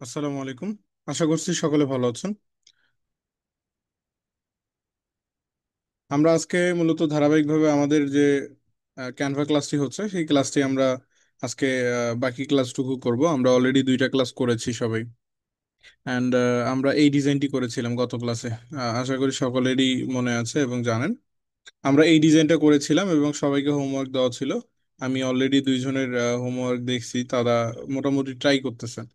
আসসালামু আলাইকুম। আশা করছি সকলে ভালো আছেন। আমরা আজকে মূলত ধারাবাহিকভাবে আমাদের যে ক্যানভা ক্লাসটি হচ্ছে সেই ক্লাসটি আমরা আজকে বাকি ক্লাসটুকু করব। আমরা অলরেডি দুইটা ক্লাস করেছি সবাই। অ্যান্ড আমরা এই ডিজাইনটি করেছিলাম গত ক্লাসে। আশা করি সকলেরই মনে আছে এবং জানেন আমরা এই ডিজাইনটা করেছিলাম এবং সবাইকে হোমওয়ার্ক দেওয়া ছিল। আমি অলরেডি দুইজনের হোমওয়ার্ক দেখছি, তারা মোটামুটি ট্রাই করতেছেন।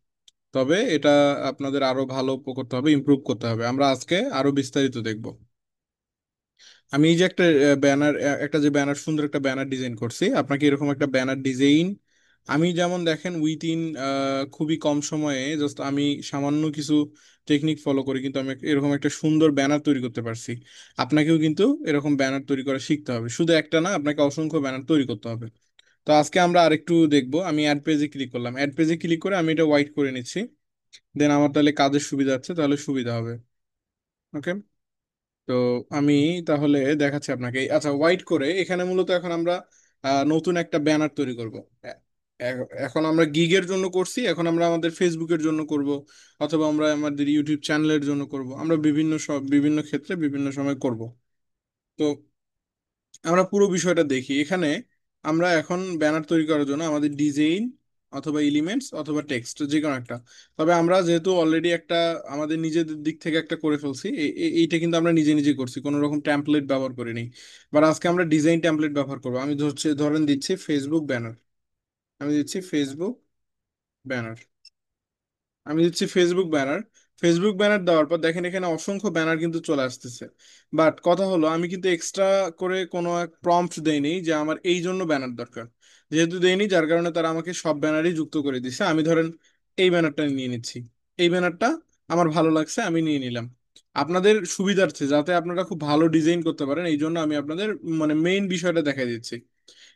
তবে এটা আপনাদের আরো ভালো করতে হবে, ইমপ্রুভ করতে হবে। আমরা আজকে আরো বিস্তারিত দেখব। আমি এই যে একটা ব্যানার, একটা যে ব্যানার, সুন্দর একটা ব্যানার ডিজাইন করছি, আপনাকে এরকম একটা ব্যানার ডিজাইন আমি যেমন দেখেন উইথিন খুবই কম সময়ে জাস্ট আমি সামান্য কিছু টেকনিক ফলো করি, কিন্তু আমি এরকম একটা সুন্দর ব্যানার তৈরি করতে পারছি। আপনাকেও কিন্তু এরকম ব্যানার তৈরি করা শিখতে হবে, শুধু একটা না, আপনাকে অসংখ্য ব্যানার তৈরি করতে হবে। তো আজকে আমরা আরেকটু দেখবো। আমি অ্যাড পেজে ক্লিক করলাম, অ্যাড পেজে ক্লিক করে আমি এটা হোয়াইট করে নিচ্ছি। দেন আমার তাহলে কাজের সুবিধা আছে, তাহলে সুবিধা হবে। ওকে। তো আমি তাহলে দেখাচ্ছি আপনাকে। আচ্ছা, হোয়াইট করে এখানে মূলত এখন আমরা নতুন একটা ব্যানার তৈরি করব। এখন আমরা গিগের জন্য করছি, এখন আমরা আমাদের ফেসবুকের জন্য করব, অথবা আমরা আমাদের ইউটিউব চ্যানেলের জন্য করব। আমরা বিভিন্ন ক্ষেত্রে বিভিন্ন সময় করব। তো আমরা পুরো বিষয়টা দেখি এখানে। আমরা এখন ব্যানার তৈরি করার জন্য আমাদের ডিজাইন অথবা এলিমেন্টস অথবা টেক্সট যে কোনো একটা। তবে আমরা যেহেতু অলরেডি একটা আমাদের নিজেদের দিক থেকে একটা করে ফেলছি, এইটা কিন্তু আমরা নিজে নিজে করছি, কোনো রকম টেমপ্লেট ব্যবহার করিনি। বাট আজকে আমরা ডিজাইন টেমপ্লেট ব্যবহার করবো। আমি ধরেন দিচ্ছি ফেসবুক ব্যানার। আমি দিচ্ছি ফেসবুক ব্যানার। আমি দিচ্ছি ফেসবুক ব্যানার। ফেসবুক ব্যানার দেওয়ার পর দেখেন এখানে অসংখ্য ব্যানার কিন্তু চলে আসতেছে। বাট কথা হলো, আমি কিন্তু এক্সট্রা করে কোনো এক প্রম্পট দেইনি যে আমার এই জন্য ব্যানার দরকার। যেহেতু দেইনি, যার কারণে তারা আমাকে সব ব্যানারই যুক্ত করে দিছে। আমি ধরেন এই ব্যানারটা নিয়ে নিচ্ছি। এই ব্যানারটা আমার ভালো লাগছে, আমি নিয়ে নিলাম। আপনাদের সুবিধার্থে যাতে আপনারা খুব ভালো ডিজাইন করতে পারেন, এই জন্য আমি আপনাদের মানে মেইন বিষয়টা দেখাই দিচ্ছি।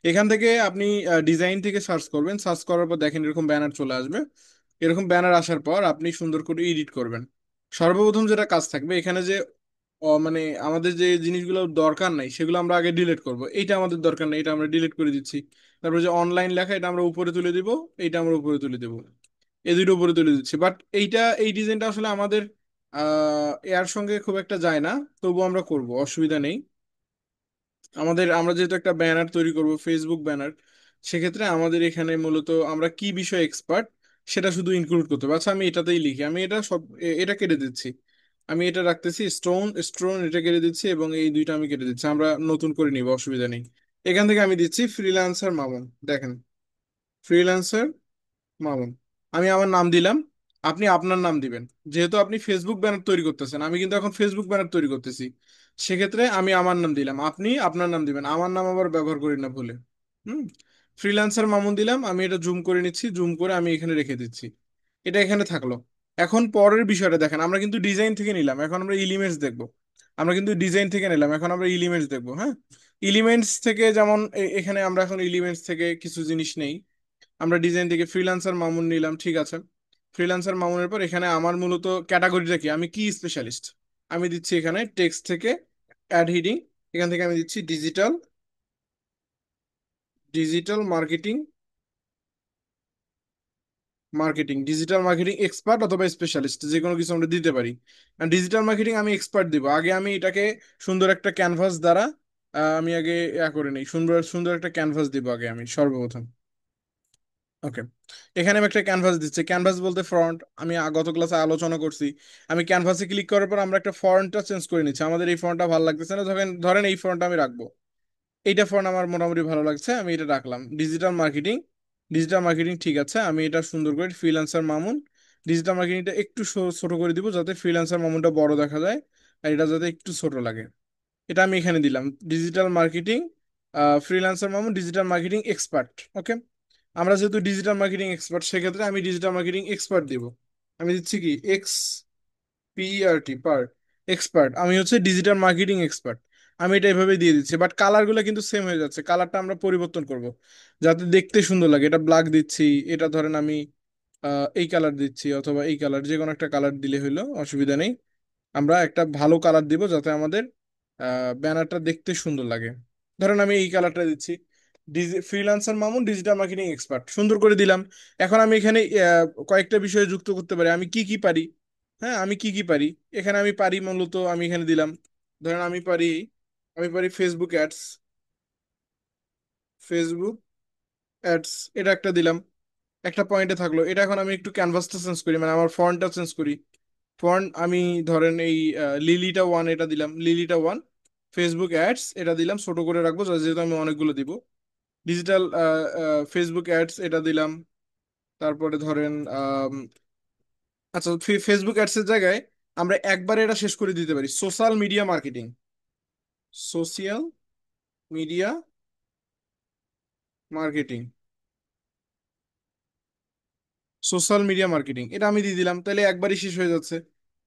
এখান থেকে আপনি ডিজাইন থেকে সার্চ করবেন, সার্চ করার পর দেখেন এরকম ব্যানার চলে আসবে। এরকম ব্যানার আসার পর আপনি সুন্দর করে এডিট করবেন। সর্বপ্রথম যেটা কাজ থাকবে এখানে যে মানে আমাদের যে জিনিসগুলো দরকার নাই সেগুলো আমরা আগে ডিলিট করব। এইটা আমাদের দরকার নেই, এটা আমরা ডিলিট করে দিচ্ছি। তারপর যে অনলাইন লেখা, এটা আমরা উপরে তুলে দিব। এইটা আমরা উপরে তুলে দেব। এই দুটো উপরে তুলে দিচ্ছি। বাট এই ডিজাইনটা আসলে আমাদের এর সঙ্গে খুব একটা যায় না। তবু আমরা করব, অসুবিধা নেই। আমরা যেহেতু একটা ব্যানার তৈরি করব, ফেসবুক ব্যানার, সেক্ষেত্রে আমাদের এখানে মূলত আমরা কি বিষয়ে এক্সপার্ট সেটা শুধু ইনক্লুড করতে হবে। আচ্ছা, আমি এটাতেই লিখি। আমি এটা সব এটা কেটে দিচ্ছি। আমি এটা রাখতেছি স্টোন স্টোন, এটা কেটে দিচ্ছি এবং এই দুইটা আমি কেটে দিচ্ছি। আমরা নতুন করে নিব, অসুবিধা নেই। এখান থেকে আমি দিচ্ছি ফ্রিল্যান্সার মামুন। দেখেন, ফ্রিল্যান্সার মামুন। আমি আমার নাম দিলাম। আপনি আপনার নাম দিবেন। যেহেতু আপনি ফেসবুক ব্যানার তৈরি করতেছেন, আমি কিন্তু এখন ফেসবুক ব্যানার তৈরি করতেছি, সেক্ষেত্রে আমি আমার নাম দিলাম, আপনি আপনার নাম দিবেন। আমার নাম আবার ব্যবহার করি না ভুলে। হুম। ফ্রিল্যান্সার মামুন দিলাম। আমি এটা জুম করে নিচ্ছি, জুম করে আমি এখানে রেখে দিচ্ছি। এটা এখানে থাকলো। এখন পরের বিষয়টা দেখেন, আমরা কিন্তু ডিজাইন থেকে নিলাম, এখন আমরা এলিমেন্টস দেখবো। আমরা কিন্তু ডিজাইন থেকে নিলাম, এখন আমরা এলিমেন্টস দেখবো। হ্যাঁ, এলিমেন্টস থেকে যেমন এখানে আমরা এখন এলিমেন্টস থেকে কিছু জিনিস নেই। আমরা ডিজাইন থেকে ফ্রিল্যান্সার মামুন নিলাম, ঠিক আছে। ফ্রিল্যান্সার মামুনের পর এখানে আমার মূলত ক্যাটাগরিটা কি, আমি কি স্পেশালিস্ট। আমি দিচ্ছি এখানে টেক্সট থেকে অ্যাড হিডিং। এখান থেকে আমি দিচ্ছি digital digital marketing marketing digital marketing expert অথবা স্পেশালিস্ট, যে কোনো কিছু আমরা দিতে পারি। ডিজিটাল মার্কেটিং আমি এক্সপার্ট দিব। আগে আমি এটাকে সুন্দর একটা ক্যানভাস দ্বারা আমি আগে করে নিই। সুন্দর সুন্দর একটা ক্যানভাস দিব আগে আমি সর্বপ্রথম। ওকে। এখানে আমি একটা ক্যানভাস দিচ্ছি। ক্যানভাস বলতে ফ্রন্ট, আমি গত ক্লাসে আলোচনা করছি। আমি ক্যানভাসে ক্লিক করার পর আমরা একটা ফন্টটা চেঞ্জ করে নিচ্ছি। আমাদের এই ফন্টটা ভালো লাগতেছে না, ধরেন ধরেন এই ফন্টটা আমি রাখবো। এইটা ফন্ট আমার মোটামুটি ভালো লাগছে, আমি এটা রাখলাম। ডিজিটাল মার্কেটিং ঠিক আছে। আমি এটা সুন্দর করে ফ্রিল্যান্সার মামুন, ডিজিটাল মার্কেটিংটা একটু ছোট করে দিব যাতে ফ্রিল্যান্সার মামুনটা বড় দেখা যায়, আর এটা যাতে একটু ছোট লাগে। এটা আমি এখানে দিলাম digital marketing freelancer Mamun digital marketing expert. Okay. আমরা যেহেতু ডিজিটাল মার্কেটিং এক্সপার্ট, সেক্ষেত্রে আমি ডিজিটাল মার্কেটিং এক্সপার্ট দিব। আমি দিচ্ছি কি পার এক্সপার্ট। আমি হচ্ছে ডিজিটাল মার্কেটিং এক্সপার্ট। আমি এটা এভাবে দিয়ে দিচ্ছি, বাট কালারগুলো কিন্তু সেম হয়ে যাচ্ছে। কালারটা আমরা পরিবর্তন করব যাতে দেখতে সুন্দর লাগে। এটা ব্ল্যাক দিচ্ছি। এটা ধরেন আমি এই কালার দিচ্ছি, অথবা এই কালার, যে কোনো একটা কালার দিলে হইলো, অসুবিধা নেই। আমরা একটা ভালো কালার দিব যাতে আমাদের ব্যানারটা দেখতে সুন্দর লাগে। ধরেন আমি এই কালারটা দিচ্ছি। Freelancer Mamun digital marketing expert সুন্দর করে দিলাম। এখন আমি এখানে কয়েকটা বিষয়ে যুক্ত করতে পারি, আমি কি কি পারি। হ্যাঁ, আমি কি কি পারি, এখানে আমি পারি মূলত, আমি এখানে দিলাম, ধরেন আমি পারি ফেসবুক অ্যাডস। ফেসবুক অ্যাডস এটা একটা দিলাম, একটা পয়েন্টে থাকলো। এটা এখন আমি একটু ক্যানভাসটা চেঞ্জ করি, মানে আমার ফন্টটা চেঞ্জ করি। ফন্ট আমি ধরেন এই লিলিটা ওয়ান এটা দিলাম, লিলিটা ওয়ান। ফেসবুক অ্যাডস এটা দিলাম, ছোট করে রাখবো যেহেতু আমি অনেকগুলো দিব। ডিজিটাল ফেসবুক অ্যাডস এটা দিলাম। তারপরে ধরেন আচ্ছা, ফেসবুক অ্যাডস এর জায়গায় আমরা একবারে এটা শেষ করে দিতে পারি, social media marketing. Social media marketing, social media marketing এটা আমি দিয়ে দিলাম, তাহলে একবারই শেষ হয়ে যাচ্ছে।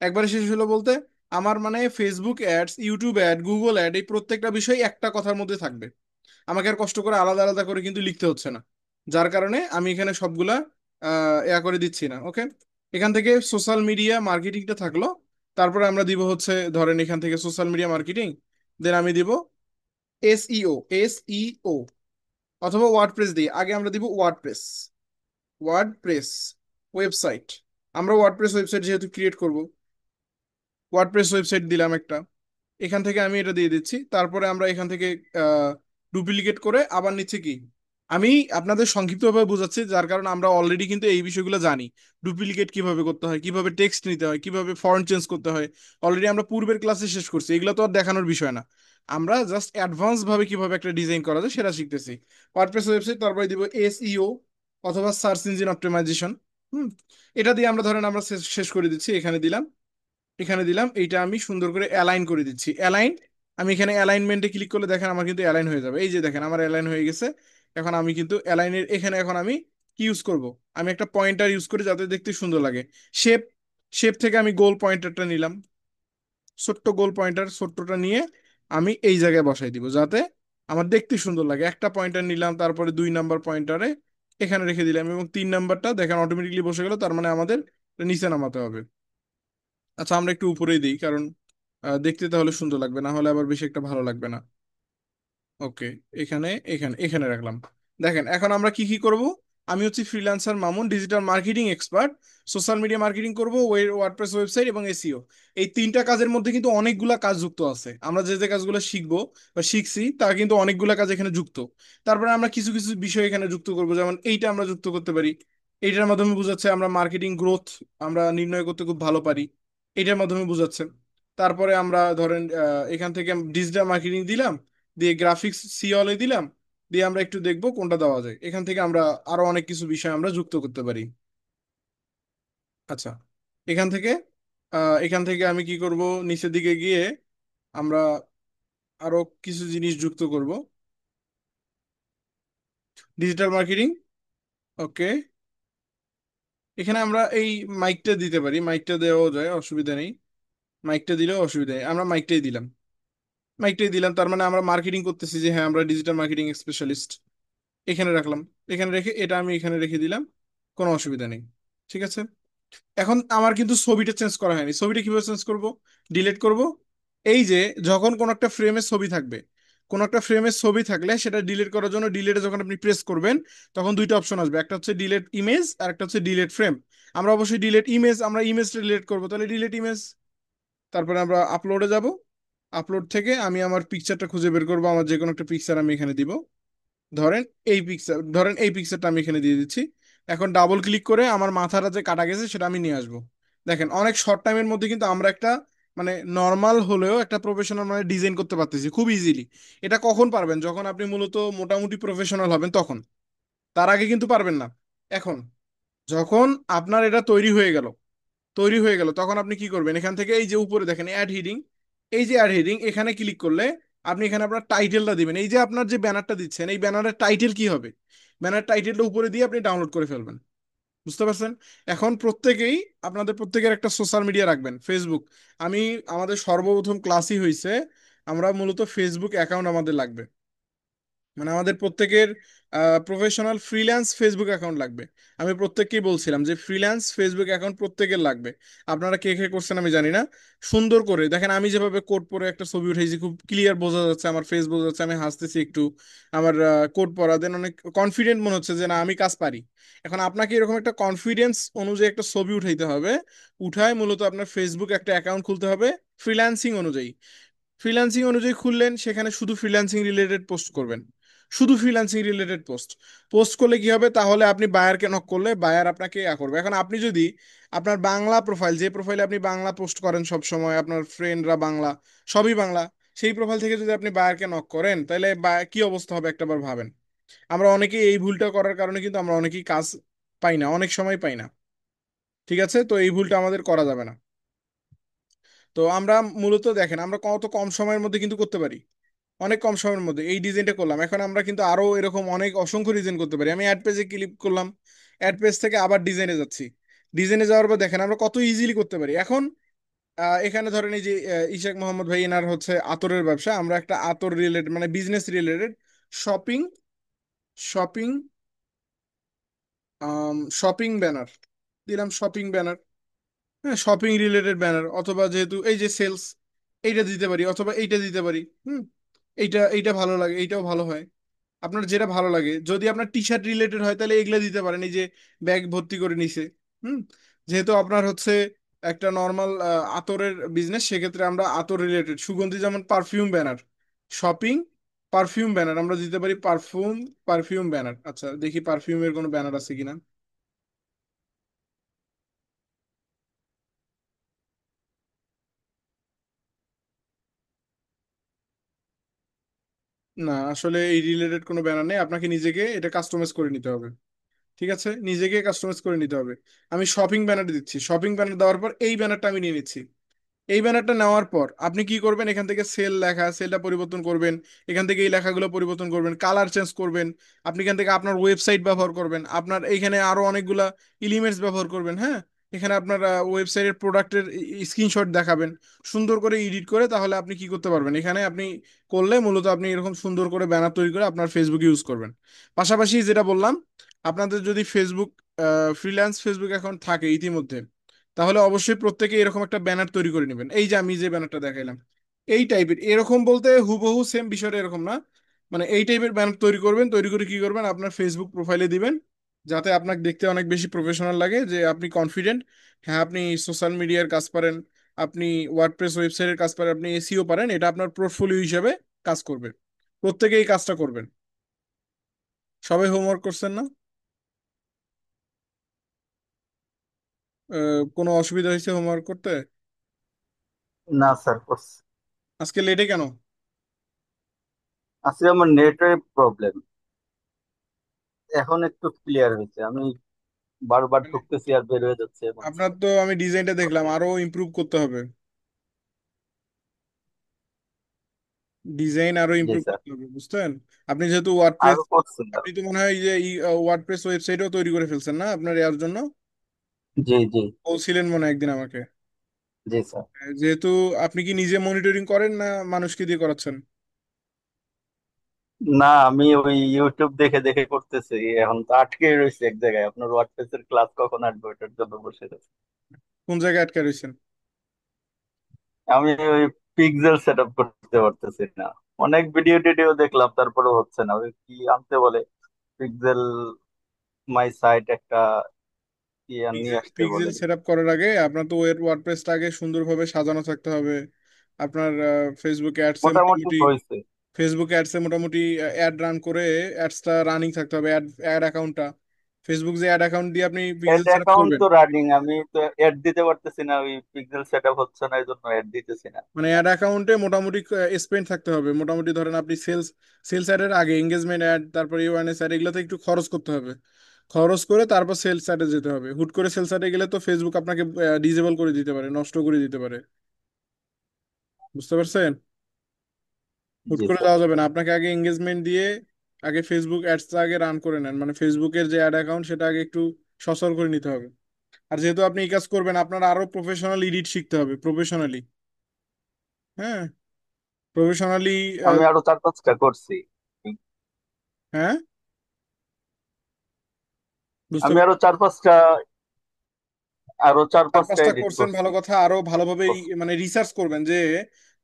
একবারে শেষ হলো বলতে আমার মানে Facebook ads, YouTube add, Google ad, এই প্রত্যেকটা বিষয় একটা কথার মধ্যে থাকবে। আমাকে আর কষ্ট করে আলাদা আলাদা করে কিন্তু লিখতে হচ্ছে না। যার কারণে আমি এখানে সবগুলা ইয়া করে দিচ্ছি না। ওকে, এখান থেকে সোশ্যাল মিডিয়া মার্কেটিংটা থাকলো। তারপরে আমরা দিব হচ্ছে, ধরেন এখান থেকে সোশ্যাল মিডিয়া মার্কেটিং, দেন আমি দিব এসইও, এসইও, অথবা ওয়ার্ডপ্রেস দিই। আগে আমরা দিব ওয়ার্ডপ্রেস, ওয়ার্ডপ্রেস ওয়েবসাইট। আমরা ওয়ার্ডপ্রেস ওয়েবসাইট যেহেতু ক্রিয়েট করব, ওয়ার্ডপ্রেস ওয়েবসাইট দিলাম একটা। এখান থেকে আমি এটা দিয়ে দিচ্ছি। তারপরে আমরা এখান থেকে ডুপ্লিকেট করে আবার নিচ্ছে কি, আমি আপনাদের সংক্ষিপ্তভাবে বোঝাচ্ছি, যার কারণে আমরা অলরেডি কিন্তু এই বিষয়গুলো জানি। ডুপ্লিকেট কিভাবে করতে হয়, কিভাবে টেক্সট নিতে হয়, কিভাবে ফন্ট চেঞ্জ করতে হয়, অলরেডি আমরা পূর্বের ক্লাসে শেষ করছি। এগুলো তো আর দেখানোর বিষয় না, আমরা জাস্ট অ্যাডভান্স ভাবে কিভাবে একটা ডিজাইন করা যায় সেটা শিখতেছি। ওয়ার্ডপ্রেস ওয়েবসাইট, তারপরে দিব এসইও অথবা সার্চ ইঞ্জিন অপটিমাইজেশন। হুম, এটা দিয়ে আমরা ধরেন আমরা শেষ শেষ করে দিচ্ছি। এখানে দিলাম, এখানে দিলাম, এইটা আমি সুন্দর করে অ্যালাইন করে দিচ্ছি, অ্যালাইন। আমি এখানে অ্যালাইনমেন্টে ক্লিক করলে দেখেন আমার কিন্তু অ্যালাইন হয়ে যাবে, এই যে দেখেন আমার অ্যালাইন হয়ে গেছে। এখন আমি কিন্তু অ্যালাইনের এখানে এখন আমি কি ইউজ করব, আমি একটা পয়েন্টার ইউজ করি যাতে দেখতে সুন্দর লাগে। শেপ, শেপ থেকে আমি গোল পয়েন্টারটা নিলাম, ছোট্ট গোল পয়েন্টার ছোট্টটা নিয়ে আমি এই জায়গায় বসাই দিব যাতে আমার দেখতে সুন্দর লাগে। একটা পয়েন্টার নিলাম, তারপরে 2 নাম্বার পয়েন্টারে এখানে রেখে দিলাম, এবং 3 নাম্বারটা দেখেন অটোমেটিকলি বসে গেল, তার মানে আমাদের এটা নিচে নামাতে হবে। আচ্ছা, আমরা একটু উপরেই দিই, কারণ দেখতে তাহলে সুন্দর লাগবে, না হলে আবার বেশি একটা ভালো লাগবে না। ওকে, এখানে এখানে এখানে রাখলাম। দেখেন এখন আমরা কি কি করব। আমি হচ্ছি freelancer Mamun, digital marketing expert. Social media marketing করব, ওয়ার্ডপ্রেস ওয়েবসাইট এবং এসইও। এই তিনটা কাজের মধ্যে কিন্তু অনেকগুলা কাজ যুক্ত আছে, আমরা যে যে কাজগুলো শিখবো বা শিখছি তা কিন্তু অনেকগুলা কাজ এখানে যুক্ত। তারপরে আমরা কিছু কিছু বিষয় এখানে যুক্ত করব, যেমন এইটা আমরা যুক্ত করতে পারি। এইটার মাধ্যমে বোঝাচ্ছে আমরা মার্কেটিং গ্রোথ আমরা নির্ণয় করতে খুব ভালো পারি, এটার মাধ্যমে বোঝাচ্ছে। তারপরে আমরা ধরেন এখান থেকে ডিজিটাল মার্কেটিং দিলাম, দিয়ে গ্রাফিক্স সিওলে দিলাম, দিয়ে আমরা একটু দেখবো কোনটা দেওয়া যায়। এখান থেকে আমরা আরো অনেক কিছু বিষয় আমরা যুক্ত করতে পারি। আচ্ছা, এখান থেকে এখান থেকে আমি কি করব, নিচের দিকে গিয়ে আমরা আরো কিছু জিনিস যুক্ত করব। ডিজিটাল মার্কেটিং, ওকে, এখানে আমরা এই মাইকটা দিতে পারি, মাইকটা দেওয়াও যায়, অসুবিধা নেই। মাইকটা দিলেও অসুবিধা নেই, আমরা মাইকটাই দিলাম। মাইকটাই দিলাম, তার মানে আমরা মার্কেটিং করতেছি যে হ্যাঁ আমরা ডিজিটাল মার্কেটিং স্পেশালিস্ট। এখানে রাখলাম, এখানে রেখে এটা আমি এখানে রেখে দিলাম, কোনো অসুবিধা নেই। ঠিক আছে, এখন আমার কিন্তু ছবিটা চেঞ্জ করা হয়নি। ছবিটা কিভাবে চেঞ্জ করব, ডিলিট করব। এই যে যখন কোন একটা ফ্রেমের ছবি থাকবে, কোন একটা ফ্রেমের ছবি থাকলে সেটা ডিলিট করার জন্য ডিলিটে যখন আপনি প্রেস করবেন তখন দুইটা অপশন আসবে, একটা হচ্ছে ডিলিট ইমেজ আর একটা হচ্ছে ডিলিট ফ্রেম। আমরা অবশ্যই ডিলিট ইমেজ, আমরা ইমেজটা ডিলিট করবো, তাহলে ডিলিট ইমেজ। তারপরে আমরা আপলোডে যাব, আপলোড থেকে আমি আমার পিকচারটা খুঁজে বের করবো, আমার যে কোনো একটা পিকচার আমি এখানে দিব। ধরেন ধরেন এই পিকচারটা আমি এখানে দিয়ে দিচ্ছি। এখন ডাবল ক্লিক করে আমার মাথাটা যে কাটা গেছে সেটা আমি নিয়ে আসবো। দেখেন অনেক শর্ট টাইমের মধ্যে কিন্তু আমরা একটা মানে নর্মাল হলেও একটা প্রফেশনাল মানে ডিজাইন করতে পারতেছি খুব ইজিলি। এটা কখন পারবেন, যখন আপনি মূলত মোটামুটি প্রফেশনাল হবেন তখন, তার আগে কিন্তু পারবেন না। এখন যখন আপনার এটা তৈরি হয়ে গেল তখন আপনি কি করবেন, এখান থেকে এই যে উপরে দেখেন অ্যাড হিডিং, এই যে অ্যাড হিডিং এখানে ক্লিক করলে আপনি এখানে আপনার টাইটেলটা দিবেন। এই যে আপনার যে ব্যানারটা দিচ্ছেন এই ব্যানারের টাইটেল কি হবে, ব্যানার টাইটেলটা উপরে দিয়ে আপনি ডাউনলোড করে ফেলবেন। বুঝতে পারছেন? এখন প্রত্যেকেই আপনাদের প্রত্যেকের একটা সোশ্যাল মিডিয়া রাখবেন। ফেসবুক, আমি আমাদের সর্বপ্রথম ক্লাসই হয়েছে আমরা মূলত ফেসবুক অ্যাকাউন্ট আমাদের লাগবে। মানে আমাদের প্রত্যেকের প্রফেশনাল ফ্রিল্যান্স ফেসবুক অ্যাকাউন্ট লাগবে। আমি প্রত্যেককেই বলছিলাম যে ফ্রিল্যান্স ফেসবুক অ্যাকাউন্ট প্রত্যেকের লাগবে। আপনারা কে কে করছেন আমি জানি না। সুন্দর করে দেখেন, আমি যেভাবে কোড পরে একটা ছবি উঠেছি, খুব ক্লিয়ার বোঝা যাচ্ছে, আমার ফেস বোঝা যাচ্ছে, আমি হাসতেছি একটু, আমার কোড পরা দেন অনেক কনফিডেন্ট মনে হচ্ছে যে না আমি কাজ পারি। এখন আপনাকে এরকম একটা কনফিডেন্স অনুযায়ী একটা ছবি উঠাইতে হবে। উঠায় মূলত আপনার ফেসবুক একটা অ্যাকাউন্ট খুলতে হবে ফ্রিল্যান্সিং অনুযায়ী। ফ্রিল্যান্সিং অনুযায়ী খুললেন, সেখানে শুধু ফ্রিল্যান্সিং রিলেটেড পোস্ট করবেন। শুধু ফ্রিল্যান্সিং রিলেটেড পোস্ট পোস্ট করলে কি হবে, তাহলে আপনি বায়ারকে নক করলে বায়ার আপনাকে করবে। এখন আপনি যদি আপনার বাংলা প্রোফাইল, যে প্রোফাইলে আপনি বাংলা পোস্ট করেন সব সময়, আপনার ফ্রেন্ডরা বাংলা, সবই বাংলা, সেই প্রোফাইল থেকে যদি আপনি বায়ারকে নক করেন, তাহলে কি অবস্থা হবে একটাবার ভাবেন। আমরা অনেকেই এই ভুলটা করার কারণে কিন্তু আমরা অনেকেই কাজ পাই না, অনেক সময় পাই না। ঠিক আছে, তো এই ভুলটা আমাদের করা যাবে না। তো আমরা মূলত দেখেন, আমরা কত কম সময়ের মধ্যে কিন্তু করতে পারি। অনেক কম সময়ের মধ্যে এই ডিজাইনটা করলাম, এখন আমরা কিন্তু আরো এরকম অনেক অসংখ্য ডিজাইন করতে পারি। আমি অ্যাড পেজে ক্লিক করলাম, অ্যাড পেজ থেকে আবার ডিজাইনে যাচ্ছি। ডিজাইনে যাওয়ার পর দেখেন আমরা কত ইজিলি করতে পারি। এখন এখানে ধরেন এই যে ইশাক মোহাম্মদ ভাই, এনার হচ্ছে আতরের ব্যবসা, আমরা একটা আতর রিলেটেড মানে business related shopping shopping shopping banner দিলাম, শপিং ব্যানার। হ্যাঁ, শপিং রিলেটেড ব্যানার, অথবা যেহেতু এই যে সেলস, এইটা দিতে পারি, অথবা এইটা দিতে পারি। হুম, এইটা এইটা ভালো লাগে, এইটাও ভালো হয়। আপনার যেটা ভালো লাগে, যদি আপনার টি শার্ট রিলেটেড হয় তাহলে এগুলা দিতে পারেন, এই যে ব্যাগ ভর্তি করে নিছে। হুম, যেহেতু আপনার হচ্ছে একটা নর্মাল আতরের বিজনেস, সেক্ষেত্রে আমরা আতর রিলেটেড সুগন্ধি, যেমন perfume banner, shopping perfume banner আমরা দিতে পারি, পারফিউম ব্যানার। আচ্ছা দেখি পারফিউমের কোনো ব্যানার আছে কিনা। না, আসলে এই রিলেটেড কোনো ব্যানার নেই, আপনাকে নিজেকে এটা কাস্টমাইজ করে নিতে হবে। ঠিক আছে, নিজেকে কাস্টমাইজ করে নিতে হবে। আমি শপিং ব্যানার দিচ্ছি, শপিং ব্যানার দেওয়ার পর এই ব্যানারটা আমি নিয়ে নিচ্ছি। এই ব্যানারটা নেওয়ার পর আপনি কি করবেন, এখান থেকে সেল লেখা, সেলটা পরিবর্তন করবেন। এখান থেকে এই লেখাগুলো পরিবর্তন করবেন, কালার চেঞ্জ করবেন। আপনি এখান থেকে আপনার ওয়েবসাইট ব্যবহার করবেন, আপনার এইখানে আরো অনেকগুলা এলিমেন্টস ব্যবহার করবেন। হ্যাঁ, এখানে আপনার ওয়েবসাইটের প্রোডাক্টের স্ক্রিনশট দেখাবেন, সুন্দর করে এডিট করে। তাহলে আপনি কি করতে পারবেন, এখানে আপনি করলে মূলত আপনি এরকম সুন্দর করে ব্যানার তৈরি করে আপনার ফেসবুক ইউজ করবেন। পাশাপাশি যেটা বললাম, আপনাদের যদি ফেসবুক ফ্রিল্যান্স ফেসবুক অ্যাকাউন্ট থাকে ইতিমধ্যে, তাহলে অবশ্যই প্রত্যেকে এরকম একটা ব্যানার তৈরি করে নেবেন। এই যে আমি যে ব্যানারটা দেখাইলাম, এই টাইপের, এরকম বলতে হুবহু সেম বিষয়টা এরকম না, মানে এই টাইপের ব্যানার তৈরি করবেন। তৈরি করে কি করবেন, আপনার ফেসবুক প্রোফাইলে দিবেন, যাতে আপনাকে দেখতে অনেক বেশি প্রফেশনাল লাগে, যে আপনি কনফিডেন্ট। হ্যাঁ, আপনি সোশ্যাল মিডিয়ার কাজ পারেন, আপনি ওয়ার্ডপ্রেস ওয়েবসাইটের কাজ পারেন, আপনি এসিও পারেন, এটা আপনার পোর্টফোলিও হিসেবে কাজ করবে। প্রত্যেকে এই কাজটা করবেন। সবাই হোমওয়ার্ক করছেন না? কোনো অসুবিধা হয়েছে হোমওয়ার্ক করতে? না স্যার, করছি। আজকে লেটে কেন? আজকে আমার নেটের প্রবলেম, এখন একটু ক্লিয়ার হয়েছে। আমি বারবার ঢুকতেছি আর বের হয়ে যাচ্ছে এমন। আপনার তো আমি ডিজাইনটা দেখলাম, আরো ইমপ্রুভ করতে হবে। ডিজাইন আরো জি ইমপ্রুভ স্যার, করতে হবে, বুঝছেন? আপনি যেহেতু ওয়ার্ডপ্রেস, আরো করছিলাম। আপনি তো মনে হয় এই যে ওয়ার্ডপ্রেস ওয়েবসাইটও তৈরি করে ফেলছেন না আপনার এর জন্য? জি জি। বলছিলেন মনে হয় একদিন আমাকে। জি স্যার। যেহেতু আপনি কি নিজে মনিটরিং করেন না মানুষকে দিয়ে করাচ্ছেন? না, আমি ওই ইউটিউব দেখে দেখে করতেছি। এখন তো আটকে রয়েছে এক জায়গায়, আপনার ওয়ার্ডপ্রেস এর ক্লাস কখন আসবে ওটার জন্য বসে রয়েছে। কোন জায়গায় আটকে রয়েছেন? আমি ওই পিক্সেল সেট আপ করতে পারতেছি না। অনেক ভিডিও টিডিও দেখলাম, তারপরে হচ্ছে না। ওই কি আনতে বলে, পিক্সেল মাই সাইট একটা নিয়ে পিক্সেল আসতে পিক্সেল বলে। সেট আপ করার আগে আপনার তো ওয়ার্ডপ্রেসটা আগে সুন্দরভাবে সাজানো থাকতে হবে। আপনার ফেসবুকে অ্যাডসে মোটামুটি মোটামুটি, হয়েছে। ফেসবুকে অ্যাডসে মোটামুটি অ্যাড রান করে অ্যাডসটা রানিং থাকতে হবে, অ্যাড অ্যাড অ্যাকাউন্টটা। ফেসবুক যে অ্যাড অ্যাকাউন্ট দিয়ে আপনি ad pixel set up account করবেন, তো রানিং, আমি তো এড দিতে পারতেছি না। ওই পিক্সেল সেট আপ হচ্ছে না, এই জন্য এড দিতেছি না। মানে অ্যাড অ্যাকাউন্টে মোটামুটি স্পেন্ড থাকতে হবে। মোটামুটি ধরেন আপনি সেলস সেলস অ্যাডের আগে এঙ্গেজমেন্ট অ্যাড, তারপর ইউএনএস অ্যাড, এগুলোতে একটু খরচ করতে হবে। খরচ করে তারপর সেলস অ্যাডে যেতে হবে। হুট করে সেলস অ্যাডে গেলে তো ফেসবুক আপনাকে ডিজেবল করে দিতে পারে, নষ্ট করে দিতে পারে। বুঝতে পারছেন? হুট জি করে স্যার। যাওয়া যাবে না, আপনাকে আগে এঙ্গেজমেন্ট দিয়ে আগে ফেসবুক অ্যাডসটা আগে রান করে নেন, মানে ফেসবুকের যে অ্যাড অ্যাকাউন্ট সেটা আগে একটু সচল করে নিতে হবে। আর যেহেতু আপনি এই কাজ করবেন, আপনার আরো প্রফেশনাল এডিট শিখতে হবে, প্রফেশনালি। হ্যাঁ, প্রফেশনালি। আমি আরো চার পাঁচটা করছি। হ্যাঁ, বুঝতে আমি আরো চার চার পাঁচটা পাঁচটা এডিট করছেন, করছি। ভালো কথা। আরো ভালোভাবে মানে রিসার্চ করবেন যে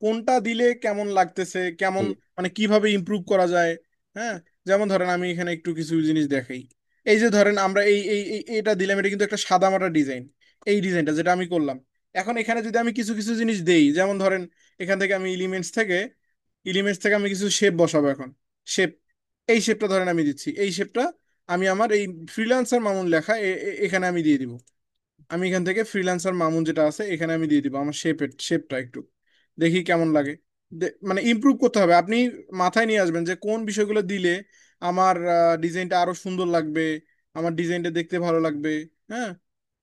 কোনটা দিলে কেমন লাগতেছে, কেমন জি। মানে কিভাবে ইমপ্রুভ করা যায়। হ্যাঁ, যেমন ধরেন আমি এখানে একটু কিছু জিনিস দেখাই। এই যে ধরেন আমরা এটা দিলাম, এটা কিন্তু একটা সাদামাটা ডিজাইন। এই ডিজাইনটা যেটা আমি করলাম, এখন এখানে যদি আমি কিছু কিছু জিনিস দেই, যেমন ধরেন এখান থেকে আমি এলিমেন্টস থেকে আমি কিছু শেপ বসাবো এখন। শেপ, এই শেপটা ধরেন আমি দিচ্ছি, এই শেপটা আমি আমার এই ফ্রিল্যান্সার মামুন লেখা এখানে আমি দিয়ে দিব। আমি এখান থেকে ফ্রিল্যান্সার মামুন যেটা আছে এখানে আমি দিয়ে দিব আমার শেপটা একটু দেখি কেমন লাগে। মানে ইমপ্রুভ করতে হবে। আপনি মাথায় নিয়ে আসবেন যে কোন বিষয়গুলো দিলে আমার ডিজাইনটা আরো সুন্দর লাগবে, আমার ডিজাইনটা দেখতে ভালো লাগবে। হ্যাঁ,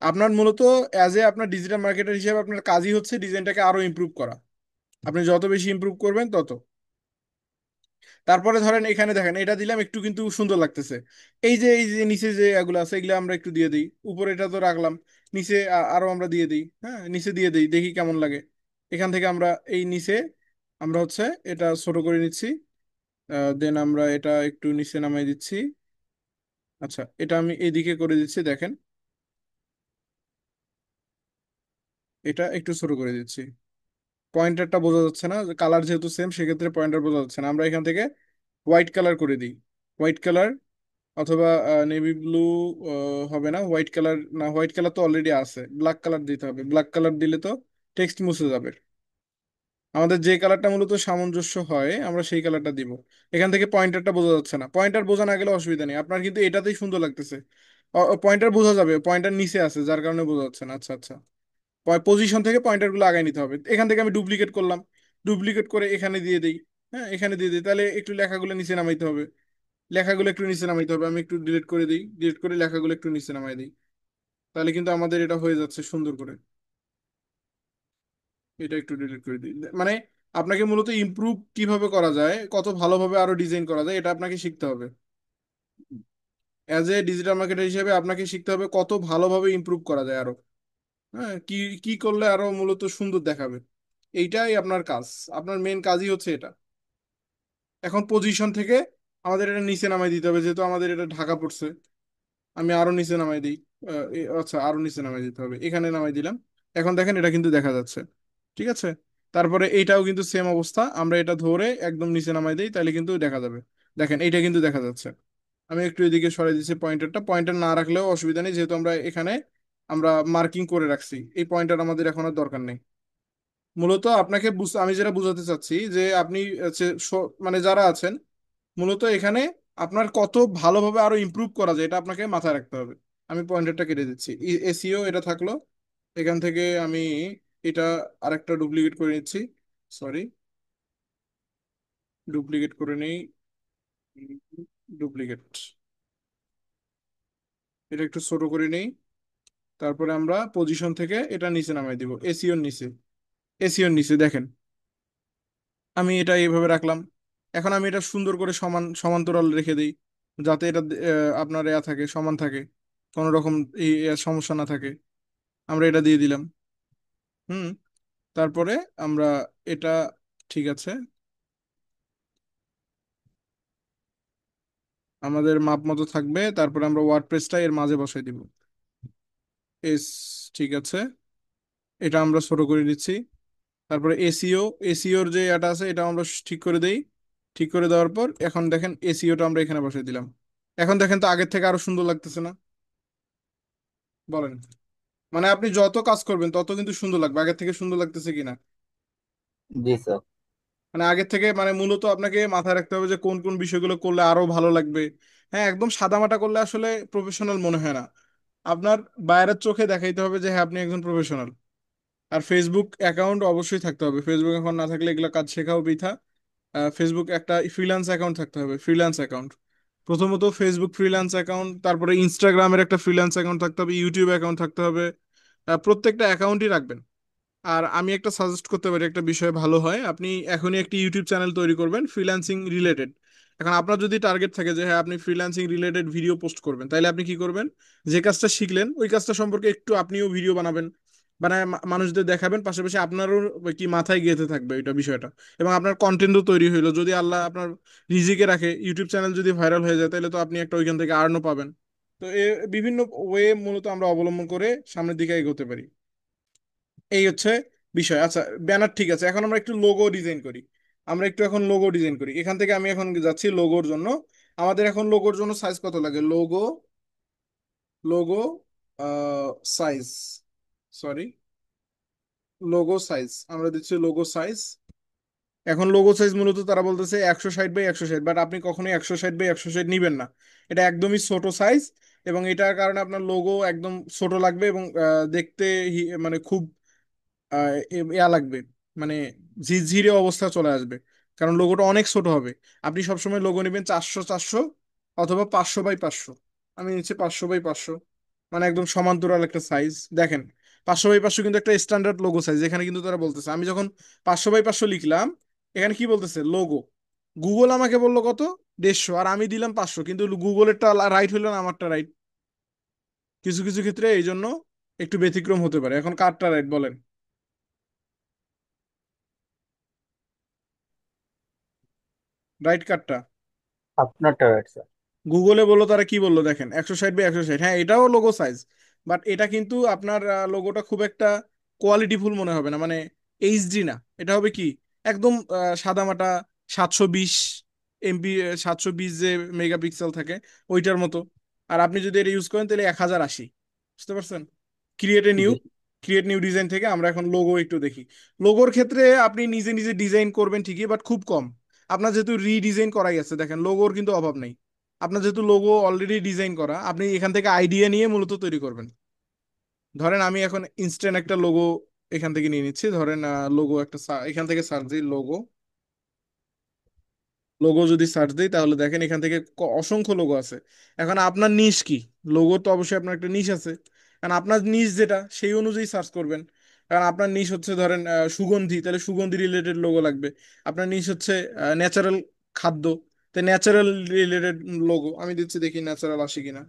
আপনার মূলত অ্যাজ এ আপনার ডিজিটাল মার্কেটার হিসেবে আপনার কাজই হচ্ছে ডিজাইনটাকে আরো ইমপ্রুভ করা। আপনি যত বেশি ইমপ্রুভ করবেন তত। তারপরে ধরেন এখানে দেখেন এটা দিলাম, একটু কিন্তু সুন্দর লাগতেছে। এই যে নিচে যে এগুলো আছে এগুলো আমরা একটু দিয়ে দিই, উপরে এটা তো রাখলাম, নিচে আরো আমরা দিয়ে দিই। হ্যাঁ, নিচে দিয়ে দিই, দেখি কেমন লাগে। এখান থেকে আমরা এই নিচে আমরা হচ্ছে এটা ছোট করে নিচ্ছি। দেন আমরা এটা একটু নিচে নামাই দিচ্ছি। আচ্ছা, এটা আমি এইদিকে করে দিচ্ছি, দেখেন এটা একটু ছোট করে দিচ্ছি। পয়েন্টারটা বোঝা যাচ্ছে না, কালার যেহেতু সেম সেক্ষেত্রে পয়েন্টার বোঝা যাচ্ছে না। আমরা এখান থেকে হোয়াইট কালার করে দিই। হোয়াইট কালার অথবা নেভি ব্লু হবে না, হোয়াইট কালার না, হোয়াইট কালার তো অলরেডি আছে, ব্ল্যাক কালার দিতে হবে। ব্ল্যাক কালার দিলে তো টেক্সট মুছে যাবে। আমাদের যে কালারটা মূলত সামঞ্জস্য হয় আমরা সেই কালারটা দিব। এখান থেকে পয়েন্টারটা বোঝা যাচ্ছে না, পয়েন্টার বোঝা না গেলে অসুবিধা নেই, আপনার কিন্তু এটাতেই সুন্দর লাগতেছে। পয়েন্টার বোঝা যাবে, পয়েন্টার নিচে আছে যার কারণে বোঝা যাচ্ছে না। আচ্ছা আচ্ছা, পজিশন থেকে পয়েন্টার গুলো আগায় নিতে হবে। এখান থেকে আমি ডুপ্লিকেট করলাম, ডুপ্লিকেট করে এখানে দিয়ে দিই। হ্যাঁ, এখানে দিয়ে দিই, তাহলে একটু লেখাগুলো নিচে নামাইতে হবে। লেখাগুলো একটু নিচে নামাইতে হবে, আমি একটু ডিলিট করে দিই, ডিলিট করে লেখাগুলো একটু নিচে নামাই দিই। তাহলে কিন্তু আমাদের এটা হয়ে যাচ্ছে সুন্দর করে। এটা একটু ডিলিট করে দিই, মানে আপনাকে মূলত ইমপ্রুভ কিভাবে করা যায়, কত ভালোভাবে আরো ডিজাইন করা যায় এটা আপনাকে শিখতে হবে। অ্যাজ এ ডিজিটাল মার্কেটার হিসেবে আপনাকে শিখতে হবে কত ভালোভাবে ইমপ্রুভ করা যায় আরো। হ্যাঁ, কি কি করলে আরো মূলত সুন্দর দেখাবে, এইটাই আপনার কাজ। আপনার মেন কাজই হচ্ছে এটা। এখন পজিশন থেকে আমাদের এটা নিচে নামাই দিতে হবে, যেহেতু আমাদের এটা ঢাকা পড়ছে। আমি আরো নিচে নামাই দিই। আচ্ছা, আরো নিচে নামাই দিতে হবে, এখানে নামাই দিলাম। এখন দেখেন এটা কিন্তু দেখা যাচ্ছে। ঠিক আছে, তারপরে এইটাও কিন্তু সেম অবস্থা, আমরা এটা ধরে একদম নিচে নামাই দিই, তাহলে কিন্তু দেখা যাবে। দেখেন এইটা কিন্তু দেখা যাচ্ছে। আমি একটু এদিকে সরাই দিচ্ছি পয়েন্টারটা, পয়েন্টার না রাখলেও অসুবিধা নেই, যেহেতু আমরা এখানে আমরা মার্কিং করে রাখছি, এই পয়েন্টার আমাদের এখন আর দরকার নেই। মূলত আপনাকে আমি যেটা বুঝাতে চাচ্ছি যে আপনি হচ্ছে মানে যারা আছেন মূলত এখানে আপনার কত ভালোভাবে আরো ইমপ্রুভ করা যায় এটা আপনাকে মাথায় রাখতে হবে। আমি পয়েন্টারটা কেটে দিচ্ছি, এসিও এটা থাকলো। এখান থেকে আমি এটা আরেকটা ডুপ্লিকেট করে নিচ্ছি। সরি, ডুপ্লিকেট করে নেই। ডুপ্লিকেট, এটা একটু ছোট করে নেই। তারপরে আমরা পজিশন থেকে এটা নিচে নামাই দিব, এসিওর নিচে। এসিওর নিচে দেখেন আমি এটা এইভাবে রাখলাম। এখন আমি এটা সুন্দর করে সমান্তরাল রেখে দিই, যাতে এটা আপনার এয়া থাকে, সমান থাকে, কোনো রকম সমস্যা না থাকে। আমরা এটা দিয়ে দিলাম। হুম, তারপরে আমরা এটা, ঠিক আছে, আমাদের মাপ মতো থাকবে। তারপরে আমরা ওয়ার্ডপ্রেসটা এর মাঝে বসাই দিব। এস, ঠিক আছে, এটা আমরা ছোট করে নিচ্ছি। তারপরে এসিওর যে এটা আছে এটা আমরা ঠিক করে দেই। ঠিক করে দেওয়ার পর এখন দেখেন এসিওটা আমরা এখানে বসাই দিলাম। এখন দেখেন তো আগের থেকে আরো সুন্দর লাগতেছে না? বলেন, মানে আপনি যত কাজ করবেন তত কিন্তু সুন্দর লাগবে, আগের থেকে সুন্দর লাগতেছে কিনা। জি স্যার। মানে আগের থেকে মানে মূলত আপনাকে মাথায় রাখতে হবে যে কোন কোন বিষয়গুলো করলে আরো ভালো লাগবে। হ্যাঁ, একদম সাদামাটা করলে আসলে প্রফেশনাল মনে হয় না। আপনার বাইরের চোখে দেখাইতে হবে যে হ্যাঁ আপনি একজন প্রফেশনাল। আর ফেসবুক অ্যাকাউন্ট অবশ্যই থাকতে হবে, ফেসবুক অ্যাকাউন্ট না থাকলে এগুলো কাজ শেখাও বৃথা। ফেসবুক একটা ফ্রিল্যান্স অ্যাকাউন্ট থাকতে হবে, ফ্রিল্যান্স অ্যাকাউন্ট। প্রথমত ফেসবুক ফ্রিল্যান্স অ্যাকাউন্ট, তারপরে ইনস্টাগ্রামের একটা ফ্রিল্যান্স অ্যাকাউন্ট থাকতে হবে, ইউটিউব অ্যাকাউন্ট থাকতে হবে। প্রত্যেকটা অ্যাকাউন্টই রাখবেন। আর আমি একটা সাজেস্ট করতে পারি, একটা বিষয় ভালো হয়, আপনি এখনই একটি ইউটিউব চ্যানেল তৈরি করবেন ফ্রিল্যান্সিং রিলেটেড। এখন আপনার যদি টার্গেট থাকে যে হ্যাঁ আপনি ফ্রিল্যান্সিং রিলেটেড ভিডিও পোস্ট করবেন, তাহলে আপনি কি করবেন, যে কাজটা শিখলেন ওই কাজটা সম্পর্কে একটু আপনিও ভিডিও বানাবেন। বানায় মানুষদের দেখাবেন, পাশাপাশি আপনারও কি মাথায় গেঁথে থাকবে এটা বিষয়টা, এবং আপনার কন্টেন্টও তৈরি হইলো। যদি আল্লাহ আপনার রিজিকে রাখে, ইউটিউব চ্যানেল যদি ভাইরাল হয়ে যায়, তাহলে তো আপনি একটা ওইখান থেকে আর্নও পাবেন। তো বিভিন্ন ওয়ে মূলত আমরা অবলম্বন করে সামনের দিকে এগোতে পারি। এই হচ্ছে বিষয়। আচ্ছা, ব্যানার ঠিক আছে, এখন আমরা একটু লোগো ডিজাইন করি। আমরা একটু এখন লোগো ডিজাইন করি, এখান থেকে আমি এখন যাচ্ছি লোগোর জন্য। আমাদের এখন লোগোর জন্য সাইজ কত লাগে? Logo, logo size, sorry, logo size আমরা দিচ্ছি লোগো সাইজ। এখন লোগো সাইজ মূলত তারা বলতেছে 160 বাই 160, বাট আপনি কখনোই 160 বাই 160 নিবেন না। এটা একদমই ছোট সাইজ, এবং এটার কারণে আপনার লোগো একদম ছোট লাগবে, এবং দেখতে মানে খুব ইয়া লাগবে, মানে ঝিরঝিরে অবস্থা চলে আসবে, কারণ লোগোটা অনেক ছোট হবে। আপনি সবসময় লোগো নেবেন 400 400 অথবা 500 বাই 500। আমি নিচ্ছি 500 বাই 500, মানে একদম সমান্তরাল একটা সাইজ। দেখেন, 500 বাই 500 কিন্তু একটা স্ট্যান্ডার্ড লোগো সাইজ। এখানে কিন্তু তারা বলতেছে, আমি যখন 500 বাই 500 লিখলাম, এখানে কি বলতেছে লোগো, গুগল আমাকে বললো কত, 150, আর আমি দিলাম 500, কিন্তু গুগলেরটা রাইট হইলো না, আমারটা রাইট। কিছু কিছু ক্ষেত্রে এই জন্য একটু ব্যতিক্রম হতে পারে। এখন কারটা রাইট বলেন? রাইট কারটা? আপনারটা রাইট স্যার। গুগলে বললো, তারা কি বললো দেখেন, 160 বাই 160, হ্যাঁ এটাও লোগো সাইজ, বাট এটা কিন্তু আপনার লোগোটা খুব একটা কোয়ালিটিফুল মনে হবে না, মানে এইচডি না। এটা হবে কি, একদম সাদামাটা, 720 এমপি, 720 যে মেগাপিক্সেল থাকে ওইটার মতো। আর আপনি যদি এটা ইউজ করেন তাহলে 1080, বুঝতে পারছেন? Create a new, G. Create new design থেকে আমরা এখন লোগো একটু দেখি। লোগোর ক্ষেত্রে আপনি নিজে নিজে ডিজাইন করবেন ঠিকই, বাট খুব কম। আপনার যেহেতু রিডিজাইন করাই আছে, দেখেন লোগোর কিন্তু অভাব নেই। আপনার যেহেতু লোগো অলরেডি ডিজাইন করা, আপনি এখান থেকে আইডিয়া নিয়ে মূলত তৈরি করবেন। ধরেন আমি এখন ইনস্ট্যান্ট একটা লোগো এখান থেকে নিয়ে নিচ্ছি। ধরেন লোগো একটা এখান থেকে সার্চ দিই লোগো। লোগো যদি সার্চ দিই, তাহলে দেখেন এখান থেকে অসংখ্য লোগো আছে। এখন আপনার নিশ কি? লোগো তো অবশ্যই আপনার একটা নিশ আছে, কারণ আপনার নিশ যেটা সেই অনুযায়ী সার্চ করবেন। কারণ আপনার নিশ হচ্ছে ধরেন সুগন্ধি, তাহলে সুগন্ধি রিলেটেড লোগো লাগবে। আপনার নিশ হচ্ছে ন্যাচারাল খাদ্য, তো ন্যাচারাল রিলেটেড লোগো আমি দিচ্ছি, দেখি ন্যাচারাল আসে কিনা।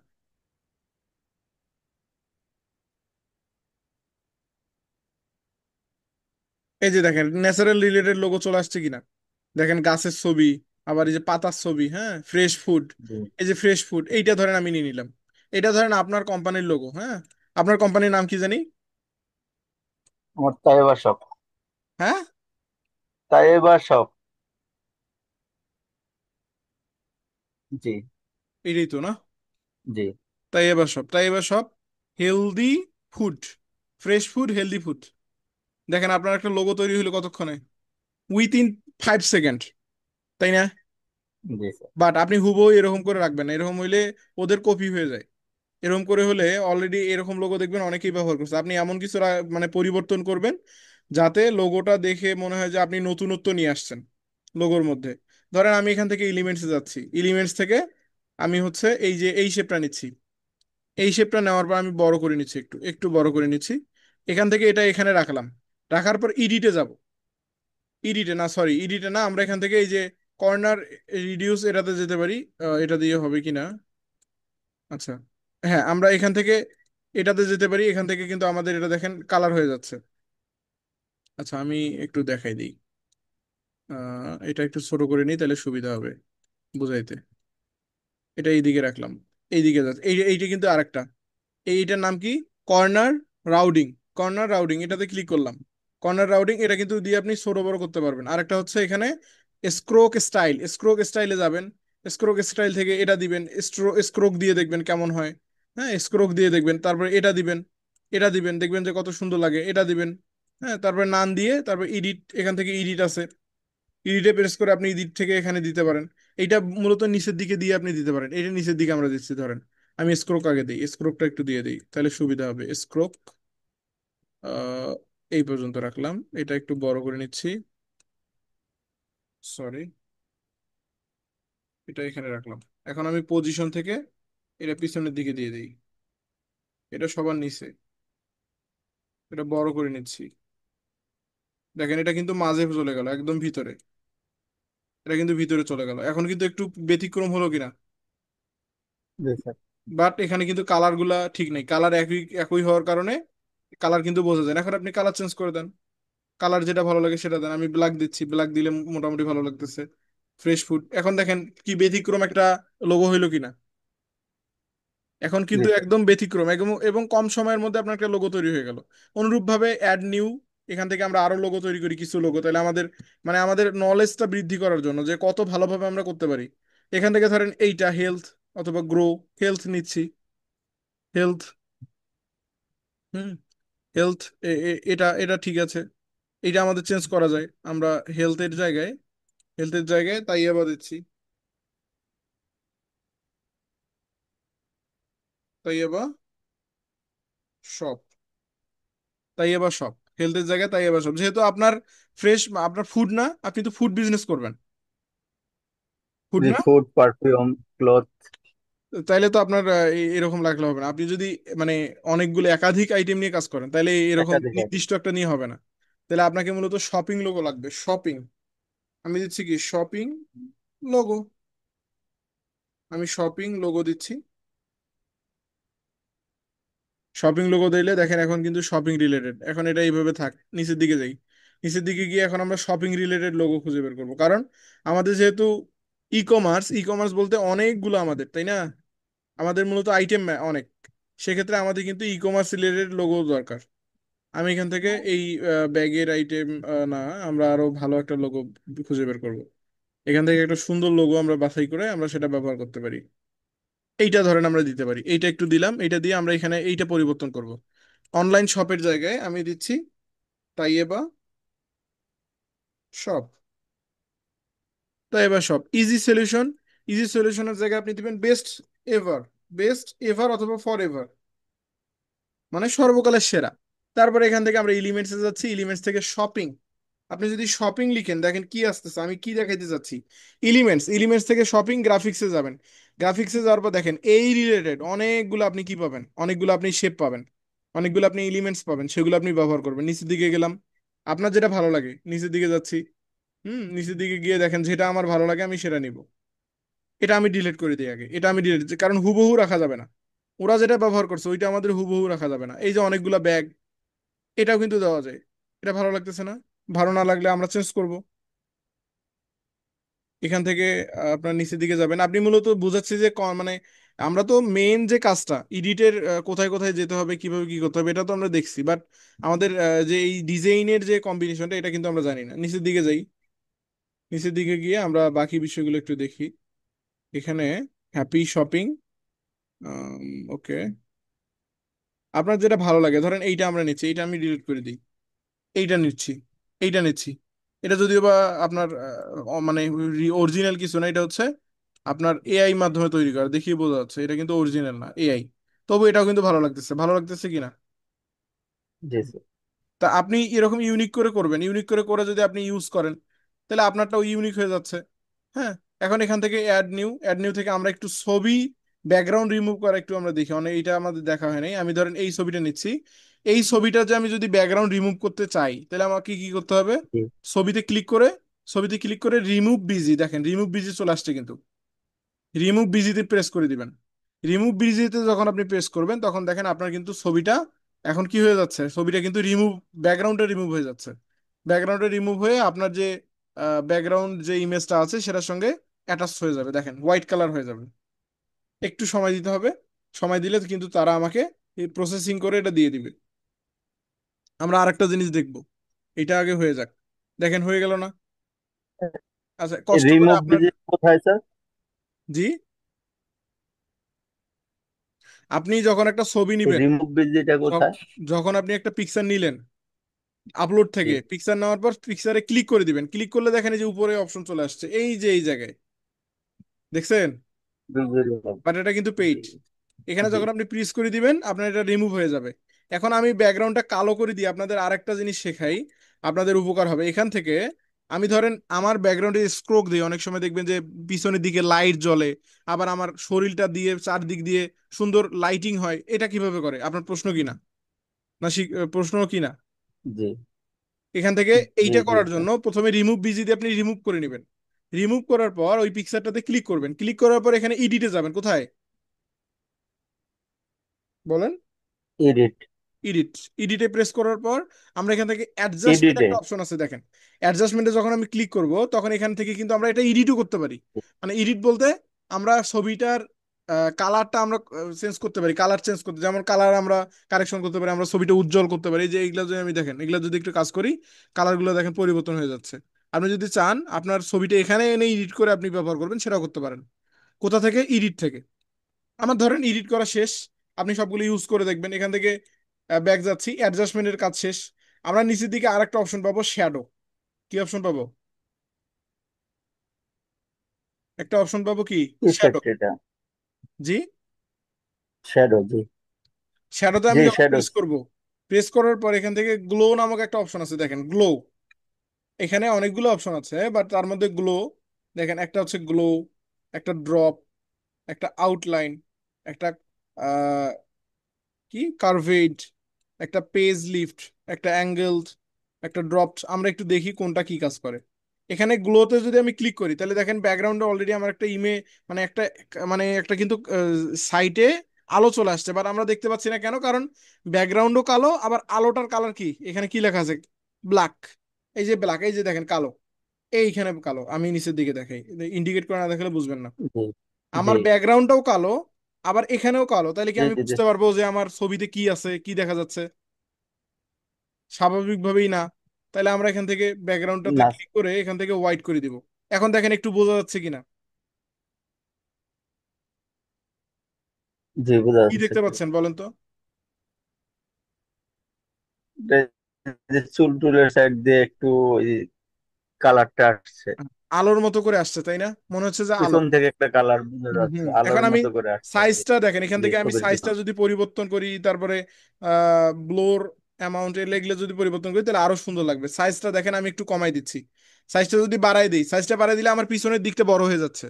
এই যে দেখেন ন্যাচারাল রিলেটেড লোগো চলে আসছে কিনা, দেখেন গাছের ছবি, আবার এই যে পাতার ছবি, হ্যাঁ ফ্রেশ ফুড। জি। এই যে ফ্রেশ ফুড, এইটা ধরেন আমি নিয়ে নিলাম। এটা ধরেন আপনার কোম্পানির লোগো, হ্যাঁ। আপনার কোম্পানির নাম কি জানি? আমার তাইবা শপ। হ্যাঁ, তাইবা শপ। জি। এটাই তো না? জি। তাই এবার সব healthy food, fresh food, healthy food. দেখেন আপনার একটা লোগো তৈরি হলো কতক্ষণে, উইথিন 5 সেকেন্ড, তাই না? জি স্যার। বাট আপনি হুবহু এরকম করে রাখবেন না, এরকম হইলে ওদের কপি হয়ে যায়। এরকম করে হলে অলরেডি এরকম লোগো দেখবেন অনেকেই ব্যবহার করছে। আপনি এমন কিছু মানে পরিবর্তন করবেন যাতে লোগোটা দেখে মনে হয় যে আপনি নতুনত্ব নিয়ে আসছেন লোগোর মধ্যে। ধরেন আমি এখান থেকে এলিমেন্টসে যাচ্ছি, এলিমেন্টস থেকে আমি হচ্ছে এই যে এই শেপটা নিচ্ছি। এই শেপটা নেওয়ার পর আমি বড় করে নিচ্ছি, একটু একটু বড় করে নিচ্ছি। এখান থেকে এটা এখানে রাখলাম। রাখার পর ইডিটে যাব। ইডিটে না, সরি ইডিটে না, আমরা এখান থেকে এই যে কর্নার রিডিউস এটাতে যেতে পারি। এটা দিয়ে হবে কিনা, আচ্ছা, হ্যাঁ আমরা এখান থেকে এটাতে যেতে পারি। এখান থেকে কিন্তু আমাদের এটা দেখেন কালার হয়ে যাচ্ছে। আচ্ছা আমি একটু দেখাই দিই, এটা একটু ছোট করে নিই তাহলে সুবিধা হবে বুঝাইতে। এটা এইদিকে রাখলাম, এইদিকে যাচ্ছে। এইটা কিন্তু আরেকটা, এইটার নাম কি, কর্নার রাউডিং। কর্নার রাউডিং এটাতে ক্লিক করলাম। কর্নার রাউডিং এটা কিন্তু দিয়ে আপনি ছোট বড় করতে পারবেন। আরেকটা হচ্ছে এখানে স্ক্রোক স্টাইল, স্ক্রোক স্টাইলে যাবেন। স্ক্রোক স্টাইল থেকে এটা দিবেন, স্ক্রোক দিয়ে দেখবেন কেমন হয়। হ্যাঁ স্ক্রোক দিয়ে দেখবেন, তারপর এটা দিবেন, এটা দিবেন, দেখবেন যে কত সুন্দর লাগে, এটা দিবেন। হ্যাঁ তারপর নাম দিয়ে, তারপর এডিট, এখান থেকে এডিট আছে, এডিটে প্রেস করে আপনি এডিট থেকে এখানে দিতে পারেন। এইটা মূলত নিচের দিকে দিয়ে আপনি দিতে পারেন, এটা নিচের দিকে আমরা দিচ্ছি। ধরেন আমি স্ক্রোক আগে দিই, স্ক্রোকটা একটু দিয়ে দিই তাহলে সুবিধা হবে। স্ক্রোক আহ এই পর্যন্ত রাখলাম, এটা একটু বড় করে নিচ্ছি, সরি, এটা এখানে রাখলাম। এখন আমি পজিশন থেকে এটা পিছনের দিকে দিয়ে দিই, এটা সবার নিচে, এটা বড় করে নিচ্ছি। দেখেন এটা কিন্তু মাঝে চলে গেল, একদম ভিতরে, এটা কিন্তু ভিতরে চলে গেল। এখন কিন্তু একটু ব্যতিক্রম হলো কিনা, জি স্যার। বাট এখানে কিন্তু কালার গুলা ঠিক নেই, কালার একই একই হওয়ার কারণে কালার কিন্তু বোঝা যায় না। এখন আপনি কালার চেঞ্জ করে দেন, কালার যেটা ভালো লাগে সেটা দেন। আমি ব্ল্যাক দিচ্ছি, ব্ল্যাক দিলে মোটামুটি ভালো লাগতেছে। ফ্রেশ ফুড, এখন দেখেন কি ব্যতিক্রম একটা লোগো হইলো কিনা। এখন জি কিন্তু স্যার। একদম ব্যতিক্রম, এবং এবং কম সময়ের মধ্যে আপনার একটা লোগো তৈরি হয়ে গেল। অনুরূপ ভাবে অ্যাড নিউ, এখান থেকে আমরা আরো লোগো তৈরি করি, কিছু লোগো, তাহলে আমাদের মানে আমাদের নলেজটা বৃদ্ধি করার জন্য যে কত ভালোভাবে আমরা করতে পারি। এখান থেকে ধরেন এইটা হেলথ অথবা গ্রো, হেলথ নিচ্ছি, হেলথ, হুম, হেলথ, এটা এটা ঠিক আছে। এটা আমাদের চেঞ্জ করা যায়, আমরা হেলথের জায়গায়, হেলথের জায়গায় তাই আবার দিচ্ছি, তাই আবার সব, তাই আবার সব, হেলথের জায়গায় তাই আবার সব, যেহেতু আপনার ফ্রেশ, আপনার ফুড না, আপনি তো ফুড বিজনেস করবেন, ফুড জি, না, ফুড, পারফিউম, ক্লথ। তাইলে তো আপনার এরকম লাগলে হবে না। আপনি যদি মানে অনেকগুলো একাধিক আইটেম নিয়ে কাজ করেন, তাইলে এরকম একাধিক আছে। নির্দিষ্ট একটা নিয়ে হবে না। তাহলে আপনাকে মূলত শপিং লোগো লাগবে, শপিং। আমি দিচ্ছি কি শপিং লোগো, আমি শপিং লোগো দিচ্ছি। শপিং লোগো দিলে দেখেন এখন কিন্তু শপিং রিলেটেড, এখন এটা এইভাবে থাক, নিচের দিকে যাই, নিচের দিকে গিয়ে এখন আমরা শপিং রিলেটেড লোগো খুঁজে বের করবো, কারণ আমাদের যেহেতু ই কমার্স, ই কমার্স বলতে অনেকগুলো আমাদের, তাই না, আমাদের মূলত আইটেম অনেক, সেক্ষেত্রে আমাদের কিন্তু ই কমার্স রিলেটেড লোগো দরকার। আমি এখান থেকে এই ব্যাগের আইটেম না, আমরা আরো ভালো একটা লোগো খুঁজে বের করব। এখান থেকে একটা সুন্দর লোগো আমরা বাছাই করে আমরা সেটা ব্যবহার করতে পারি। এইটা ধরেন আমরা দিতে পারি, এইটা একটু দিলাম, এইটা দিয়ে আমরা এখানে এইটা পরিবর্তন করব। অনলাইন শপের জায়গায় আমি দিচ্ছি Taiyeba shop, Taiyeba shop. Easy solution, easy সলিউশনের জায়গায় আপনি দিবেন বেস্ট এভার, বেস্ট এভার অথবা ফর এভার, মানে সর্বকালের সেরা। তারপরে এখান থেকে আমরা এলিমেন্টসে যাচ্ছি, এলিমেন্টস থেকে শপিং। আপনি যদি শপিং লিখেন দেখেন কি আসতেছে, আমি কি দেখাইতে যাচ্ছি, এলিমেন্টস, এলিমেন্টস থেকে শপিং, গ্রাফিক্সে যাবেন। গ্রাফিক্সে যাওয়ার পর দেখেন এই রিলেটেড অনেকগুলো আপনি কি পাবেন, অনেকগুলো আপনি শেপ পাবেন, অনেকগুলো আপনি এলিমেন্টস পাবেন, সেগুলো আপনি ব্যবহার করবেন। নিচের দিকে গেলাম, আপনার যেটা ভালো লাগে, নিচের দিকে যাচ্ছি, নিচের দিকে গিয়ে দেখেন যেটা আমার ভালো লাগে আমি সেটা নিব। এটা আমি ডিলিট করে দিই আগে, এটা আমি ডিলিট, কারণ হুবহু রাখা যাবে না। ওরা যেটা ব্যবহার করছে ওইটা আমাদের হুবহু রাখা যাবে না। এই যে অনেকগুলা ব্যাগ, এটাও কিন্তু দেওয়া যায়। এটা ভালো লাগতেছে না, ভালো না লাগলে আমরা চেঞ্জ করব। এখান থেকে আপনার নিচের দিকে যাবেন, আপনি মূলত বুঝাচ্ছি যে মানে আমরা তো মেন যে কাজটা এডিটের, কোথায় কোথায় যেতে হবে, কিভাবে কি করতে হবে, এটা তো আমরা দেখছি, বাট আমাদের যে এই ডিজাইনের যে কম্বিনেশনটা এটা কিন্তু আমরা জানি না। নিচের দিকে যাই, নিচের দিকে গিয়ে আমরা বাকি বিষয়গুলো একটু দেখি। এখানে হ্যাপি শপিং, ওকে, আপনার যেটা ভালো লাগে ধরেন এইটা আমরা নিচ্ছি, এইটা আমি ডিলিট করে দিই, এইটা নিচ্ছি, এইটা নিচ্ছি। এটা যদিও বা আপনার মানে অরিজিনাল কিছু না, এটা হচ্ছে আপনার এআই মাধ্যমে তৈরি করা, দেখিয়ে বোঝা যাচ্ছে এটা কিন্তু অরিজিনাল না, এআই। তবু এটাও কিন্তু ভালো লাগতেছে, ভালো লাগতেছে কিনা। জি স্যার। তা আপনি এরকম ইউনিক করে করবেন, ইউনিক করে করে যদি আপনি ইউজ করেন, তাহলে আপনারটাও ইউনিক হয়ে যাচ্ছে। হ্যাঁ, এখন এখান থেকে অ্যাড নিউ, অ্যাড নিউ থেকে আমরা একটু ছবি ব্যাকগ্রাউন্ড রিমুভ করা একটু আমরা দেখি, মানে এটা আমাদের দেখা হয় নাই। আমি ধরেন এই ছবিটা নিচ্ছি, এই ছবিটা যে আমি যদি ব্যাকগ্রাউন্ড রিমুভ করতে চাই তাহলে আমাকে কি করতে হবে, জি ছবিতে ক্লিক করে, ছবিতে ক্লিক করে রিমুভ বিজি, দেখেন রিমুভ বিজি চলে আসছে কিন্তু, রিমুভ বিজিতে প্রেস করে দিবেন। রিমুভ বিজিতে যখন আপনি প্রেস করবেন তখন দেখেন আপনার কিন্তু ছবিটা এখন কি হয়ে যাচ্ছে, ছবিটা কিন্তু রিমুভ, ব্যাকগ্রাউন্ডে রিমুভ হয়ে যাচ্ছে। ব্যাকগ্রাউন্ডে রিমুভ হয়ে আপনার যে ব্যাকগ্রাউন্ড যে ইমেজটা আছে সেটার সঙ্গে অ্যাটাচ হয়ে যাবে, দেখেন হোয়াইট কালার হয়ে যাবে। একটু সময় দিতে হবে, সময় দিলে কিন্তু তারা আমাকে এই প্রসেসিং করে এটা দিয়ে দিবে। আমরা আরেকটা জিনিস দেখব, এটা আগে হয়ে যাক। দেখেন হয়ে গেল না। আচ্ছা, কষ্ট করে রিমুভ আপনার, ভিজিট কোথায় স্যার? জি, আপনি যখন একটা ছবি নিবেন, রিমুভ ভিজিটটা কোথায়? যখন আপনি একটা পিকচার নিলেন আপলোড জি, থেকে, পিকচার নেওয়ার পর পিকচারে ক্লিক করে দিবেন, ক্লিক করলে দেখেন এই যে উপরে অপশন চলে আসছে, এই যে এই জায়গায় দেখছেন, ভিজিট। বাট এটা কিন্তু জি পেইড। এখানে জি যখন আপনি প্রিস করে দিবেন আপনার এটা রিমুভ হয়ে যাবে। এখন আমি ব্যাকগ্রাউন্ডটা কালো করে দিয়ে আপনাদের আরেকটা জিনিস শেখাই, আপনাদের উপকার হবে। এখান থেকে আমি ধরেন আমার ব্যাকগ্রাউন্ডে স্ট্রোক দিই, অনেক সময় দেখবেন যে পিছনের দিকে লাইট জ্বলে, আবার আমার শরীরটা দিয়ে চারদিক দিয়ে সুন্দর লাইটিং হয়, এটা কিভাবে করে আপনার প্রশ্ন কিনা, না প্রশ্ন কিনা। জি এখান থেকে জি এইটা জি করার স্যার। জন্য প্রথমে রিমুভ বিজি দিয়ে আপনি রিমুভ করে নেবেন। রিমুভ করার পর ওই পিকচারটাতে ক্লিক করবেন, ক্লিক করার পর এখানে এডিটে যাবেন, কোথায় বলেন, এডিট। এডিট, এডিটে প্রেস করার পর আমরা এখান থেকে অ্যাডজাস্টমেন্ট এডিটে? একটা অপশন আছে দেখেন। অ্যাডজাস্টমেন্টে যখন আমি ক্লিক করব তখন এখান থেকে কিন্তু আমরা এটা এডিটও করতে পারি। মানে এডিট বলতে আমরা ছবিটার কালারটা আমরা চেঞ্জ করতে পারি, কালার চেঞ্জ করতে, যেমন কালার আমরা কারেকশন করতে পারি, আমরা ছবিটা উজ্জ্বল করতে পারি। যে এইগুলা যদি আমি দেখেন, এগুলা যদি একটু কাজ করি, কালারগুলো দেখেন পরিবর্তন হয়ে যাচ্ছে। আপনি যদি চান আপনার ছবিটা এখানে এনে এডিট করে আপনি ব্যবহার করবেন, সেটাও করতে পারেন। কোথা থেকে? এডিট থেকে। আমার ধরেন এডিট করা শেষ, আপনি সবগুলো ইউজ করে দেখবেন। এখান থেকে ব্যাক যাচ্ছি, অ্যাডজাস্টমেন্টের কাজ শেষ। আমরা নিচের দিকে আরেকটা অপশন পাবো, শ্যাডো। কি অপশন পাবো? একটা অপশন পাবো, কি? শ্যাডো। ইফেক্ট এটা? জি। শ্যাডো, জি। শ্যাডোতে আমি জি, যখন শ্যাডো। প্রেস করব, প্রেস করার পর এখান থেকে গ্লো নামক একটা অপশন আছে দেখেন, গ্লো। এখানে অনেকগুলো অপশন আছে, বাট তার মধ্যে গ্লো, দেখেন একটা হচ্ছে গ্লো, একটা ড্রপ, একটা আউটলাইন, একটা কি কার্ভেড, একটা পেজ লিফট, একটা অ্যাঙ্গেলড, একটা ড্রপড। আমরা একটু দেখি কোনটা কি কাজ করে। এখানে গ্লোতে যদি আমি ক্লিক করি তাহলে দেখেন ব্যাকগ্রাউন্ডে অলরেডি আমার একটা মানে একটা, মানে একটা কিন্তু সাইটে আলো চলে আসছে, বাট আমরা দেখতে পাচ্ছি না কেন? কারণ ব্যাকগ্রাউন্ডও কালো, আবার আলোটার কালার কি, এখানে কি লেখা আছে? ব্ল্যাক। এই যে ব্ল্যাক, এই যে দেখেন কালো, এইখানে কালো। আমি নিচের দিকে দেখাই, ইন্ডিকেট করে না দেখালে বুঝবেন না। জি, জি, আমার ব্যাকগ্রাউন্ডটাও কালো, আবার এখানেও কালো, তাহলে কি জি, আমি জি, জি। বুঝতে পারবো যে আমার ছবিতে কি আছে, কি দেখা যাচ্ছে? স্বাভাবিকভাবেই না। তাহলে আমরা এখান থেকে ব্যাকগ্রাউন্ডটাতে না। ক্লিক করে এখান থেকে হোয়াইট করে দিব। এখন দেখেন একটু বোঝা যাচ্ছে কিনা, জি, বোঝা কি যাচ্ছে দেখতে তো। পাচ্ছেন বলেন তো? এটা যে চুল টুলের সাইড দিয়ে একটু কালারটা আসছে। আলোর মতো করে আসছে, তাই না? মনে হচ্ছে যে আলো। পিছন থেকে একটা কালার বোঝা হুম যাচ্ছে, হুম। আলোর এখন আমি মতো করে আসছে আর কি। সাইজটা দেখেন, এখান জি, থেকে আমি ছবির সাইজটা পিছন। যদি পরিবর্তন করি, তারপরে ব্লোর অ্যামাউন্ট এগুলো যদি পরিবর্তন করি তাহলে আরো সুন্দর লাগবে। সাইজটা দেখেন আমি একটু কমাই দিচ্ছি। সাইজটা যদি বাড়াই দিই, সাইজটা বাড়াই দিলে আমার পিছনের দিকটা বড় হয়ে যাচ্ছে।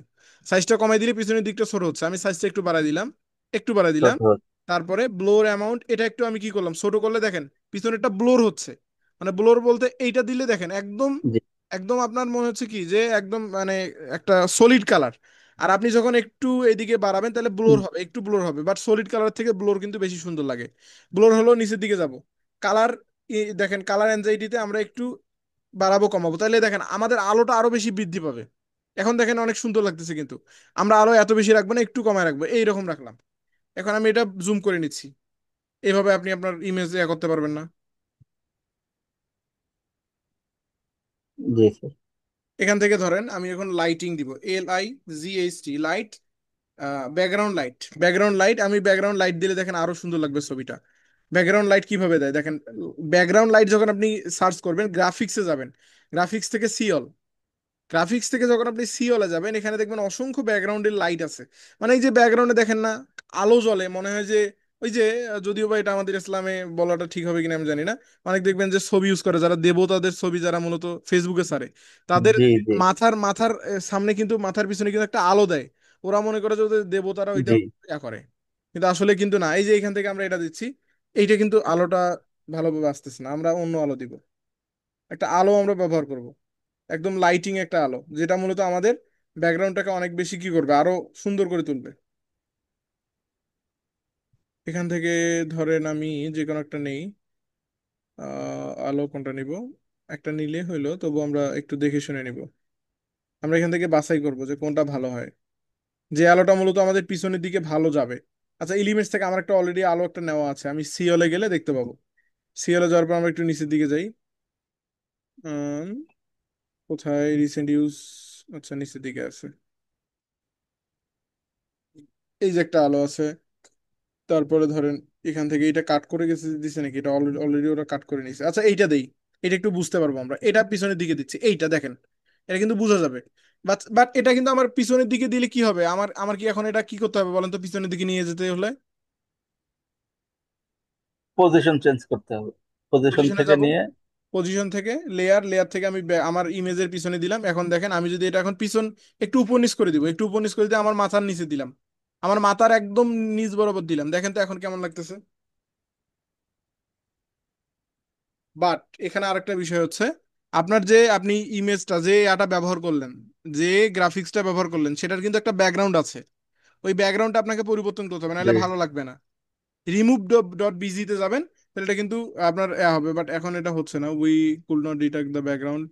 সাইজটা কমাই দিলে পিছনের দিকটা ছোট হচ্ছে। আমি সাইজটা একটু বাড়াই দিলাম, একটু বাড়াই দিলাম। ছোট হচ্ছে। তারপরে ব্লোর অ্যামাউন্ট এটা একটু আমি কি করলাম, ছোট করলে দেখেন পিছনেরটা ব্লোর হচ্ছে। মানে ব্লোর বলতে এইটা দিলে দেখেন একদম, জি, একদম আপনার মনে হচ্ছে কি যে একদম মানে একটা সলিড কালার। আর আপনি যখন একটু এদিকে বাড়াবেন তাহলে ব্লোর হবে, একটু ব্লোর হবে, বাট সলিড কালার থেকে ব্লোর কিন্তু বেশি সুন্দর লাগে। ব্লোর হলো নিচের দিকে যাব। কালার, দেখেন কালার অ্যানজাইটিতে আমরা একটু বাড়াবো কমাবো, তাহলে দেখেন আমাদের আলোটা আরো বেশি বৃদ্ধি পাবে। এখন দেখেন অনেক সুন্দর লাগতেছে, কিন্তু আমরা আলো এত বেশি রাখবো না, একটু কমায় রাখবো, এইরকম রাখলাম। এখন আমি এটা জুম করে নিচ্ছি। এইভাবে আপনি আপনার ইমেজ করতে পারবেন না? জি স্যার। এখান থেকে ধরেন আমি এখন লাইটিং দিব, LIGHT, light, background light. Background light, আমি ব্যাকগ্রাউন্ড লাইট দিলে দেখেন আরো সুন্দর লাগবে ছবিটা। ব্যাকগ্রাউন্ড লাইট কিভাবে দেয় দেখেন। ব্যাকগ্রাউন্ড লাইট যখন আপনি সার্চ করবেন, গ্রাফিক্সে যাবেন, গ্রাফিক্স থেকে সিওল, গ্রাফিক্স থেকে যখন আপনি সিওলে যাবেন, এখানে দেখবেন অসংখ্য ব্যাকগ্রাউন্ডের লাইট আছে। মানে এই যে ব্যাকগ্রাউন্ডে দেখেন না আলো জ্বলে, মনে হয় যে ওই যে, যদিও বা এটা আমাদের ইসলামে বলাটা ঠিক হবে কিনা আমি জানি না, অনেক দেখবেন যে ছবি ইউজ করে যারা দেবতাদের ছবি, যারা মূলত ফেসবুকে ছাড়ে, তাদের জি, জি, মাথার মাথার সামনে কিন্তু, মাথার পিছনে কিন্তু একটা আলো দেয়। ওরা মনে করে যে ওদের দেবতারা ওইটা জি, করে, কিন্তু আসলে কিন্তু না। এই যে এখান থেকে আমরা এটা দিচ্ছি, এইটা কিন্তু আলোটা ভালোভাবে আসতেছে না, আমরা অন্য আলো দিব। একটা আলো আমরা ব্যবহার করব, একদম লাইটিং একটা আলো, যেটা মূলত আমাদের ব্যাকগ্রাউন্ডটাকে অনেক বেশি কি করবে, আরো সুন্দর করে তুলবে। এখান থেকে ধরেন আমি যে কোনো একটা নেই, আলো কোনটা নিব? একটা নিলে হইলো, তবু আমরা একটু দেখে শুনে নিব। আমরা এখান থেকে বাছাই করব যে কোনটা ভালো হয়, যে আলোটা মূলত আমাদের পিছনের দিকে ভালো যাবে। আচ্ছা, এলিমেন্টস থেকে আমার একটা অলরেডি আলো একটা নেওয়া আছে, আমি সিওলে গেলে দেখতে পাবো। সিওলে যাওয়ার পর আমরা একটু নিচের দিকে যাই। উম, কোথায় রিসেন্ট ইউজ? আচ্ছা, নিচের দিকে আছে, এই যে একটা আলো আছে। তারপরে ধরেন এখান থেকে এটা কাট করে গেছে, দিছে নাকি? এটা অলরেডি ওরা কাট করে নিছে। আচ্ছা, এইটা দেই, এটা একটু বুঝতে পারবো আমরা। এটা পিছনের দিকে দিচ্ছে, এইটা দেখেন, এটা কিন্তু বোঝা যাবে। বাট বাট এটা কিন্তু আমার পিছনের দিকে দিলে কি হবে? আমার আমার কি এখন এটা কি করতে হবে বলেন তো, পিছনের দিকে নিয়ে যেতে হলে? পজিশন চেঞ্জ করতে হবে। পজিশন পজিশনে থেকে যাব, নিয়ে। পজিশন থেকে লেয়ার, লেয়ার থেকে আমি আমার ইমেজের পিছনে দিলাম। এখন দেখেন আমি যদি এটা এখন পিছন একটু উপর নিচ করে দিব, একটু উপর নিচ করে দিয়ে আমার মাথার নিচে দিলাম, আমার মাথার একদম নিচ বরাবর দিলাম, দেখেন তো এখন কেমন লাগতেছে? বাট এখানে আরেকটা বিষয় হচ্ছে, আপনার যে আপনি ইমেজটা যে এটা ব্যবহার করলেন, যে গ্রাফিক্সটা ব্যবহার করলেন, সেটার কিন্তু একটা ব্যাকগ্রাউন্ড আছে। ওই ব্যাকগ্রাউন্ডটা আপনাকে পরিবর্তন করতে হবে, জি, নাহলে ভালো লাগবে না। রিমুভ ডট বিজিতে যাবেন, তাহলে এটা কিন্তু আপনার হবে, বাট এখন এটা হচ্ছে না, we could not detect the background.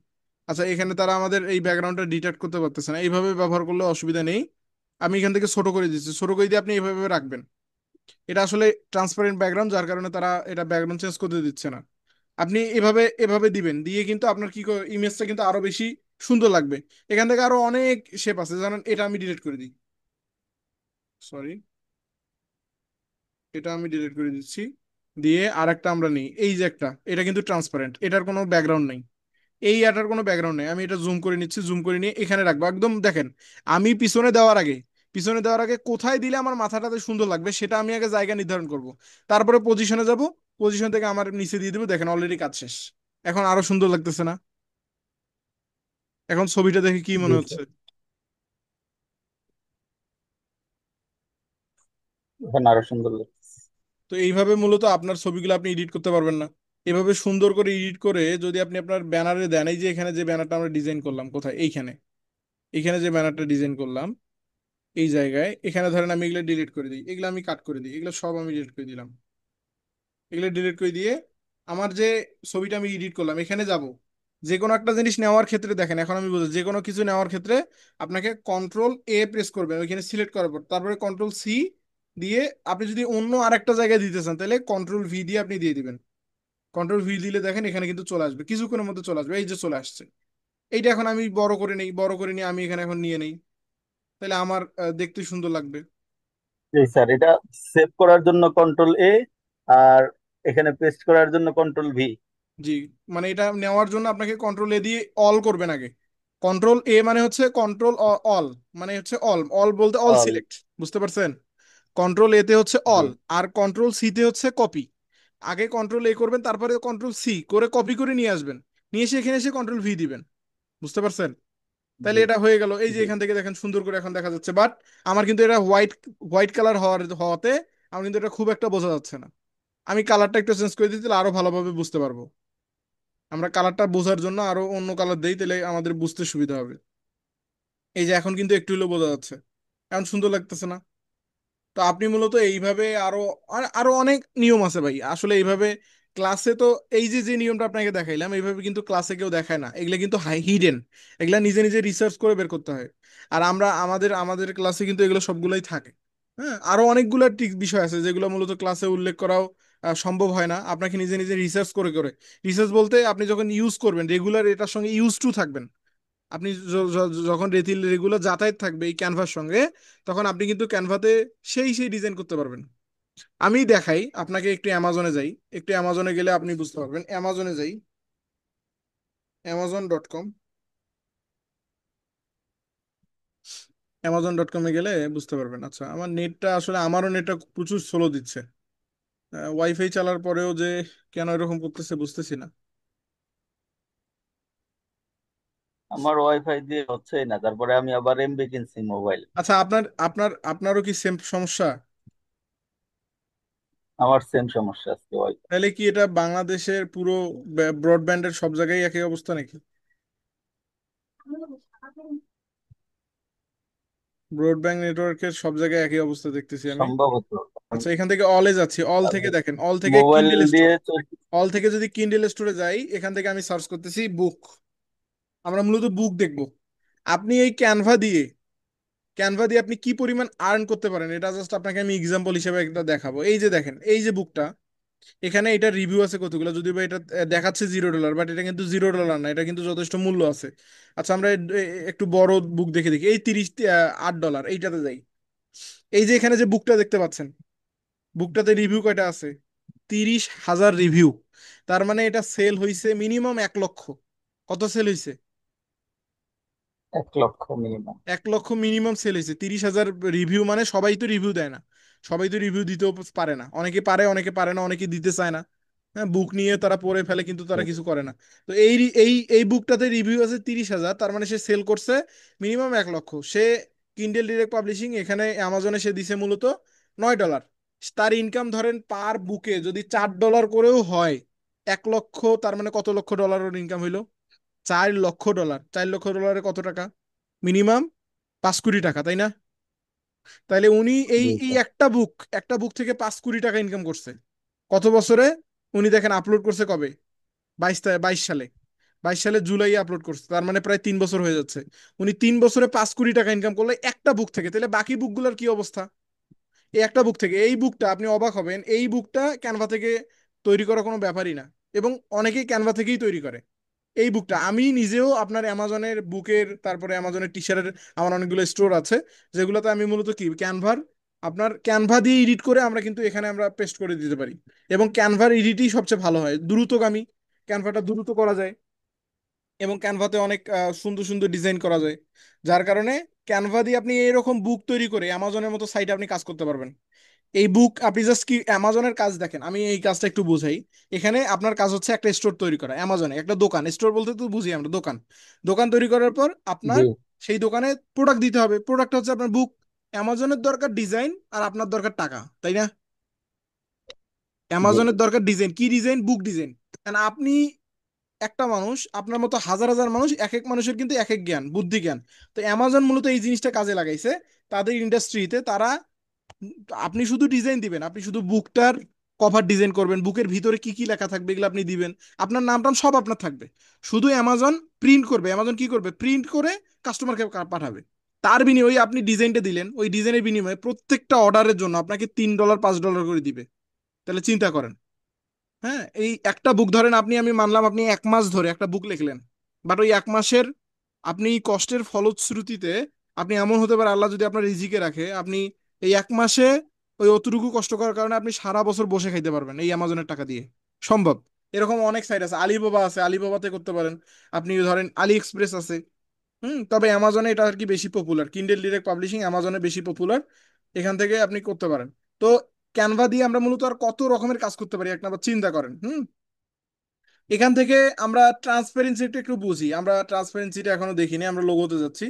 আচ্ছা, এখানে তারা আমাদের এই ব্যাকগ্রাউন্ডটা ডিটেক্ট করতে পারতেছে না, এইভাবে ব্যবহার করলে অসুবিধা নেই। আমি এখান থেকে ছোট করে দিচ্ছি, ছোট করে দিয়ে আপনি এইভাবে রাখবেন। এটা আসলে ট্রান্সপারেন্ট ব্যাকগ্রাউন্ড, যার কারণে তারা এটা ব্যাকগ্রাউন্ড চেঞ্জ করতে দিচ্ছে না। আপনি এভাবে এভাবে দিবেন, দিয়ে কিন্তু আপনার কি ইমেজটা কিন্তু আরো বেশি সুন্দর লাগবে। এখান থেকে আরো অনেক শেপ আছে, জানেন, এটা আমি ডিলিট করে দিই, সরি, এটা আমি ডিলিট করে দিচ্ছি। দিয়ে আরেকটা আমরা নিই, এই যে একটা, এটা কিন্তু ট্রান্সপারেন্ট, এটার কোনো ব্যাকগ্রাউন্ড নেই। এই এটার কোনো ব্যাকগ্রাউন্ড নেই, আমি এটা জুম করে নিচ্ছি, জুম করে নিয়ে এখানে রাখবো একদম। দেখেন, আমি পিছনে দেওয়ার আগে কোথায় দিলে আমার মাথাটাতে সুন্দর লাগবে সেটা আমি আগে জায়গা নির্ধারণ করব। তারপরে পজিশনে যাব, পজিশন থেকে আমার নিচে দিয়ে দেবো, দেখেন অলরেডি কাজ শেষ। এখন আরো সুন্দর লাগতেছে না? এখন ছবিটা দেখে কি জি মনে হচ্ছে? স্যার, এখন আরো সুন্দর লাগছে। তো এইভাবে মূলত আপনার ছবিগুলো আপনি এডিট করতে পারবেন না? এভাবে সুন্দর করে এডিট করে যদি আপনি আপনার ব্যানারে দেন, এই যে এখানে যে ব্যানারটা আমরা ডিজাইন করলাম, কোথায়, এইখানে, এখানে যে ব্যানারটা ডিজাইন করলাম, এই জায়গায়, এখানে ধরেন আমি এগুলো ডিলিট করে দিই, এগুলো আমি কাট করে দিই, এগুলো সব আমি ডিলিট করে দিলাম। এগুলো ডিলিট করে দিয়ে আমার যে ছবিটা আমি এডিট করলাম, এখানে যাব। যে কোনো একটা জিনিস নেওয়ার ক্ষেত্রে দেখেন, এখন আমি বুঝি, যে কোনো কিছু নেওয়ার ক্ষেত্রে আপনাকে কন্ট্রোল প্রেস করবেন ওইখানে সিলেক্ট করার পর, তারপরে কন্ট্রোল সি দিয়ে আপনি যদি অন্য আরেকটা জায়গায় দিতে চান তাহলে কন্ট্রোল ভি দিয়ে আপনি দিয়ে দিবেন। কন্ট্রোল ভি দিলে দেখেন এখানে কিন্তু চলে আসবে, কিছুক্ষণের মধ্যে চলে আসবে, এই যে চলে আসছে। এইটা এখন আমি বড় করে নেই, বড় করে নিয়ে আমি এখানে এখন নিয়ে নেই, তাহলে আমার দেখতে সুন্দর লাগবে। জি স্যার, এটা সেভ করার জন্য কন্ট্রোল A, আর এখানে পেস্ট করার জন্য কন্ট্রোল V। জি, মানে এটা নেওয়ার জন্য আপনাকে কন্ট্রোল এ দিয়ে অল করবেন আগে। কন্ট্রোল এ মানে হচ্ছে কন্ট্রোল অল, মানে হচ্ছে অল, অল বলতে অল অল। সিলেক্ট, বুঝতে পারছেন? কন্ট্রোল এতে হচ্ছে জি অল, আর কন্ট্রোল সি তে হচ্ছে কপি। আগে কন্ট্রোল এ করবেন, তারপরে কন্ট্রোল সি করে কপি করে নিয়ে আসবেন, নিয়ে এসে এখানে এসে কন্ট্রোল ভি দিবেন। বুঝতে পারছেন? তাহলে জি এটা হয়ে গেল, এই যে জি। এখান থেকে দেখেন সুন্দর করে এখন দেখা যাচ্ছে, বাট আমার কিন্তু এটা হোয়াইট হোয়াইট কালার হওয়াতে আমার কিন্তু এটা খুব একটা বোঝা যাচ্ছে না। আমি কালারটা একটু চেঞ্জ করে দিতে আরো ভালোভাবে বুঝতে পারবো। আমরা কালারটা বোঝার জন্য আরো অন্য কালার দেই, তাহলে আমাদের বুঝতে সুবিধা হবে। এই যে এখন কিন্তু একটু হলেও বোঝা যাচ্ছে, এখন সুন্দর লাগতেছে না? তো আপনি মূলত এইভাবে আরো আরো অনেক নিয়ম আছে ভাই আসলে এইভাবে। ক্লাসে তো এই যে যে নিয়মটা আপনাকে দেখাইলাম, এইভাবে কিন্তু ক্লাসে কেউ দেখায় না, এগুলা কিন্তু হিডেন। এগুলা নিজে নিজে রিসার্চ করে বের করতে হয়। আর আমরা আমাদের আমাদের ক্লাসে কিন্তু এগুলো সবগুলোই থাকে। হ্যাঁ, আরো অনেকগুলো বিষয় আছে যেগুলো মূলত ক্লাসে উল্লেখ করাও সম্ভব হয় না, আপনাকে নিজে নিজে রিসার্চ করে করে। রিসার্চ বলতে আপনি যখন ইউজ করবেন রেগুলার, এটার সঙ্গে ইউজ টু থাকবেন। আপনি যখন রেগুলার যাতায়াত থাকবে এই ক্যানভার সঙ্গে, তখন আপনি কিন্তু ক্যানভাতে সেই ডিজাইন করতে পারবেন। আমি দেখাই আপনাকে, একটু অ্যামাজনে যাই, একটু অ্যামাজনে গেলে আপনি বুঝতে পারবেন। অ্যামাজনে যাই, অ্যামাজন.কম, অ্যামাজন.কমে গেলে বুঝতে পারবেন। আচ্ছা, আমার নেটটা আসলে, আমারও নেটটা প্রচুর স্লো দিচ্ছে, ওয়াইফাই চালার পরেও যে কেন এরকম করতেছে বুঝতেছি না। আমার ওয়াইফাই দিয়ে হচ্ছেই না, তারপরে আমি আবার এমবি কিনছি মোবাইল। আচ্ছা, আপনারও কি সেম সমস্যা? আমার সেম সমস্যা আজকে ওয়াইফাই। তাহলে কি এটা বাংলাদেশের পুরো ব্রডব্যান্ডের সব জায়গায় একই অবস্থা নাকি? ব্রডব্যান্ড নেটওয়ার্কের সব জায়গায় একই অবস্থা দেখতেছি আমি। সম্ভবত। আচ্ছা, এখান থেকে অলে যাচ্ছি, অল থেকে দেখেন, অল থেকে মোবাইল কিন্ডেল স্টোর। দিয়ে অল থেকে যদি কিন্ডেল স্টোরে যাই, এখান থেকে আমি সার্চ করতেছি বুক। আমরা মূলত বুক দেখব। আপনি এই ক্যানভা দিয়ে আপনি কি পরিমাণ আর্ন করতে পারেন, এটা জাস্ট আপনাকে আমি এক্সাম্পল হিসেবে একটা দেখাবো। এই যে দেখেন, এই যে বুকটা, এখানে এটা রিভিউ আছে কতগুলো, যদি বা এটা দেখাচ্ছে $0, বাট এটা কিন্তু $0 না, এটা কিন্তু যথেষ্ট মূল্য আছে। আচ্ছা, আমরা একটু বড় বুক দেখে দেখি, এই 38 $8 এইটাতে যাই। এই যে এখানে যে বুকটা দেখতে পাচ্ছেন, বুকটাতে রিভিউ কয়টা আছে? 30,000 রিভিউ। তার মানে এটা সেল হইছে মিনিমাম 1 লক্ষ। কত সেল হইছে? 1 লক্ষ মিনিমাম। 1 লক্ষ মিনিমাম সেল হয়েছে, 30,000 রিভিউ, মানে সবাই তো রিভিউ দেয় না, সবাই তো রিভিউ দিতেও পারে না, অনেকে পারে অনেকে পারে না, অনেকে দিতে চায় না। হ্যাঁ, বুক নিয়ে তারা পড়ে ফেলে কিন্তু তারা কিছু করে না। তো এই বুকটাতে রিভিউ আছে 30,000, তার মানে সে সেল করছে মিনিমাম 1 লক্ষ। সে কিন্ডেল ডিরেক্ট পাবলিশিং, এখানে অ্যামাজনে সে দিছে মূলত $9। তার ইনকাম ধরেন পার বুকে যদি $4 করেও হয়, 1 লক্ষ, তার মানে কত লক্ষ ডলারের ইনকাম হইলো? $4 লক্ষ। $4 লক্ষ কত টাকা? মিনিমাম 5 কোটি টাকা, তাই না? তাইলে উনি এই জি এই স্যার। একটা বুক থেকে 5 কোটি টাকা ইনকাম করছে। কত বছরে? উনি দেখেন আপলোড করছে কবে, 22 সালে, 22 সালে জুলাই আপলোড করছে, তার মানে প্রায় 3 বছর হয়ে যাচ্ছে। উনি 3 বছরে 5 কোটি টাকা ইনকাম করলে একটা বুক থেকে, তাহলে বাকি বুকগুলোর কি অবস্থা? এই একটা বুক থেকে, এই বুকটা আপনি অবাক হবেন, এই বুকটা ক্যানভা থেকে তৈরি করা কোনো ব্যাপারই না, এবং অনেকেই ক্যানভা থেকেই তৈরি করে। এই বুকটা আমি নিজেও আপনার অ্যামাজনের বুকের, তারপরে অ্যামাজনের টি শার্টের, আমার অনেকগুলো স্টোর আছে, যেগুলোতে আমি মূলত কি ক্যানভার, আপনার ক্যানভা দিয়ে এডিট করে আমরা কিন্তু এখানে আমরা পেস্ট করে দিতে পারি। এবং ক্যানভার এডিটই সবচেয়ে ভালো হয়, দ্রুতগামী, ক্যানভাটা দ্রুত করা যায়, এবং ক্যানভাতে অনেক সুন্দর সুন্দর ডিজাইন করা যায়। যার কারণে ক্যানভা দিয়ে আপনি এরকম বুক তৈরি করে অ্যামাজনের মতো সাইটে আপনি কাজ করতে পারবেন। এই বুক আপনি জাস্ট কি অ্যামাজনের কাজ দেখেন, আমি এই কাজটা একটু বুঝাই। এখানে আপনার কাজ হচ্ছে একটা স্টোর তৈরি করা অ্যামাজনে, একটা দোকান, স্টোর বলতে তো বুঝি আমরা দোকান। দোকান তৈরি করার পর জি আপনার সেই দোকানে প্রোডাক্ট দিতে হবে, প্রোডাক্ট হচ্ছে আপনার বুক। অ্যামাজনের দরকার ডিজাইন, আর আপনার দরকার টাকা, তাই না? জি। অ্যামাজনের দরকার ডিজাইন, কি ডিজাইন? বুক ডিজাইন। আপনি একটা মানুষ, আপনার মতো হাজার হাজার মানুষ, এক এক মানুষের কিন্তু এক এক জ্ঞান, বুদ্ধি জ্ঞান। তো অ্যামাজন মূলত এই জিনিসটা কাজে লাগাইছে তাদের ইন্ডাস্ট্রিতে। তারা, আপনি শুধু ডিজাইন দিবেন, আপনি শুধু বুকটার কভার ডিজাইন করবেন, বুকের ভিতরে কি কি লেখা থাকবে এগুলো আপনি দিবেন, আপনার নাম টাম সব আপনার থাকবে। শুধু অ্যামাজন প্রিন্ট করবে, অ্যামাজন কি করবে, প্রিন্ট করে কাস্টমারকে পাঠাবে। তার বিনিময়ে আপনি ডিজাইনটা দিলেন, ওই ডিজাইনের বিনিময়ে প্রত্যেকটা অর্ডারের জন্য আপনাকে $3 $5 করে দিবে। তাহলে চিন্তা করেন। হ্যাঁ, এই একটা বুক ধরেন, আমি মানলাম আপনি 1 মাস ধরে একটা বুক লিখলেন, বাট ওই 1 মাসের আপনি কষ্টের ফলশ্রুতিতে, আপনি এমন হতে পারে আল্লাহ যদি আপনার রিজিকে রাখে, আপনি এই 1 মাসে ওই অতটুকু কষ্ট করার কারণে আপনি সারা বছর বসে খাইতে পারবেন এই অ্যামাজনের টাকা দিয়ে। সম্ভব। এরকম অনেক সাইট আছে, আলিবাবা আছে, আলিবাবাতে করতে পারেন। আপনি ধরেন আলি এক্সপ্রেস আছে। তবে অ্যামাজনে এটা আর কি বেশি পপুলার, কিন্ডেল ডিরেক্ট পাবলিশিং অ্যামাজনে বেশি পপুলার, এখান থেকে আপনি করতে পারেন। তো ক্যানভা দিয়ে আমরা মূলত আর কত রকমের কাজ করতে পারি এক নাম্বার চিন্তা করেন। এখান থেকে আমরা ট্রান্সপারেন্সিটা একটু বুঝি, আমরা ট্রান্সপারেন্সিটা এখনো দেখিনি, আমরা লোগোতে যাচ্ছি।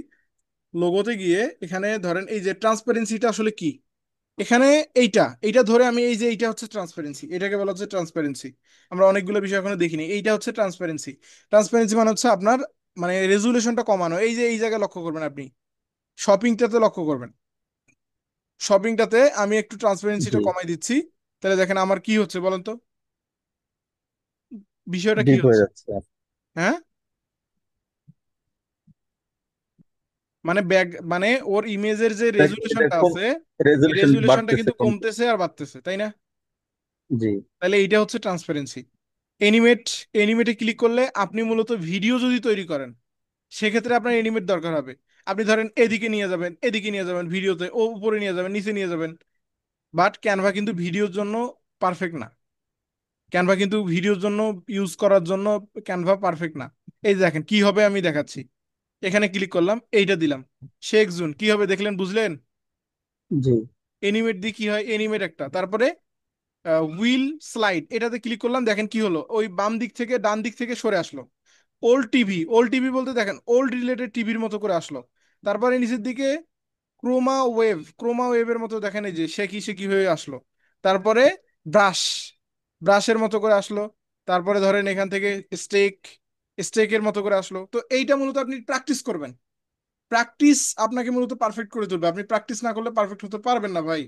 লোগোতে গিয়ে এখানে ধরেন এই যে ট্রান্সপারেন্সিটা আসলে কি, এখানে এইটা এইটা ধরে আমি এই যে এইটা হচ্ছে ট্রান্সপারেন্সি, এটাকে বলা হচ্ছে ট্রান্সপারেন্সি। আমরা অনেকগুলো বিষয় এখনো দেখিনি, এইটা হচ্ছে ট্রান্সপারেন্সি। ট্রান্সপারেন্সি মানে হচ্ছে আপনার, মানে রেজুলেশনটা কমানো। এই যে এই জায়গায় লক্ষ্য করবেন আপনি, শপিংটাতে লক্ষ্য করবেন, শপিংটাতে আমি একটু জি। ট্রান্সপারেন্সিটা কমাই দিচ্ছি। তাহলে দেখেন আমার কি হচ্ছে বলেন তো, বিষয়টা কি ডিপ হয়ে হচ্ছে? যাচ্ছে। হ্যাঁ, মানে মানে ওর ইমেজের যে এটা রেজুলেশনটা খুব আছে, এই রেজলিউশন রেজুলেশনটা বাড়তেছে কিন্তু কমতে। কমতেছে আর বাড়তেছে, তাই না? জি তাহলে এইটা হচ্ছে ট্রান্সপারেন্সি। এনিমেট, এনিমেটে ক্লিক করলে আপনি মূলত ভিডিও যদি তৈরি করেন, সেক্ষেত্রে আপনার এনিমেট দরকার হবে। আপনি ধরেন এদিকে নিয়ে যাবেন, এদিকে নিয়ে যাবেন, ভিডিওতে ও উপরে নিয়ে যাবেন, নিচে নিয়ে যাবেন। বাট ক্যানভা কিন্তু ভিডিওর জন্য পারফেক্ট না। ক্যানভা কিন্তু ভিডিওর জন্য, ইউজ করার জন্য ক্যানভা পারফেক্ট না। এই যে দেখেন কি হবে আমি দেখাচ্ছি। এখানে ক্লিক করলাম, এইটা দিলাম, শেখ জুন, কি হবে দেখলেন, বুঝলেন? জি এনিমেট দিয়ে কি হয়, এনিমেট একটা, তারপরে হুইল স্লাইড, এটাতে ক্লিক করলাম, দেখেন কি হলো, ওই বাম দিক থেকে ডান দিক থেকে সরে আসলো। ওল্ড টিভি, ওল্ড টিভি বলতে দেখেন ওল্ড রিলেটেড টিভির মতো করে আসলো। তারপরে নিচের দিকে ক্রোমা ওয়েভ, ক্রোমা ওয়েভের মতো দেখেন এই যে সে কি হয়ে আসলো। তারপরে ব্রাশ, ব্রাশের মতো করে আসলো। তারপরে ধরেন এখান থেকে স্টেক, স্টেকের মতো করে আসলো। তো এইটা মূলত আপনি প্র্যাকটিস করবেন, প্র্যাকটিস আপনাকে মূলত পারফেক্ট করে তুলবে, আপনি প্র্যাকটিস না করলে পারফেক্ট হতে পারবেন না ভাই,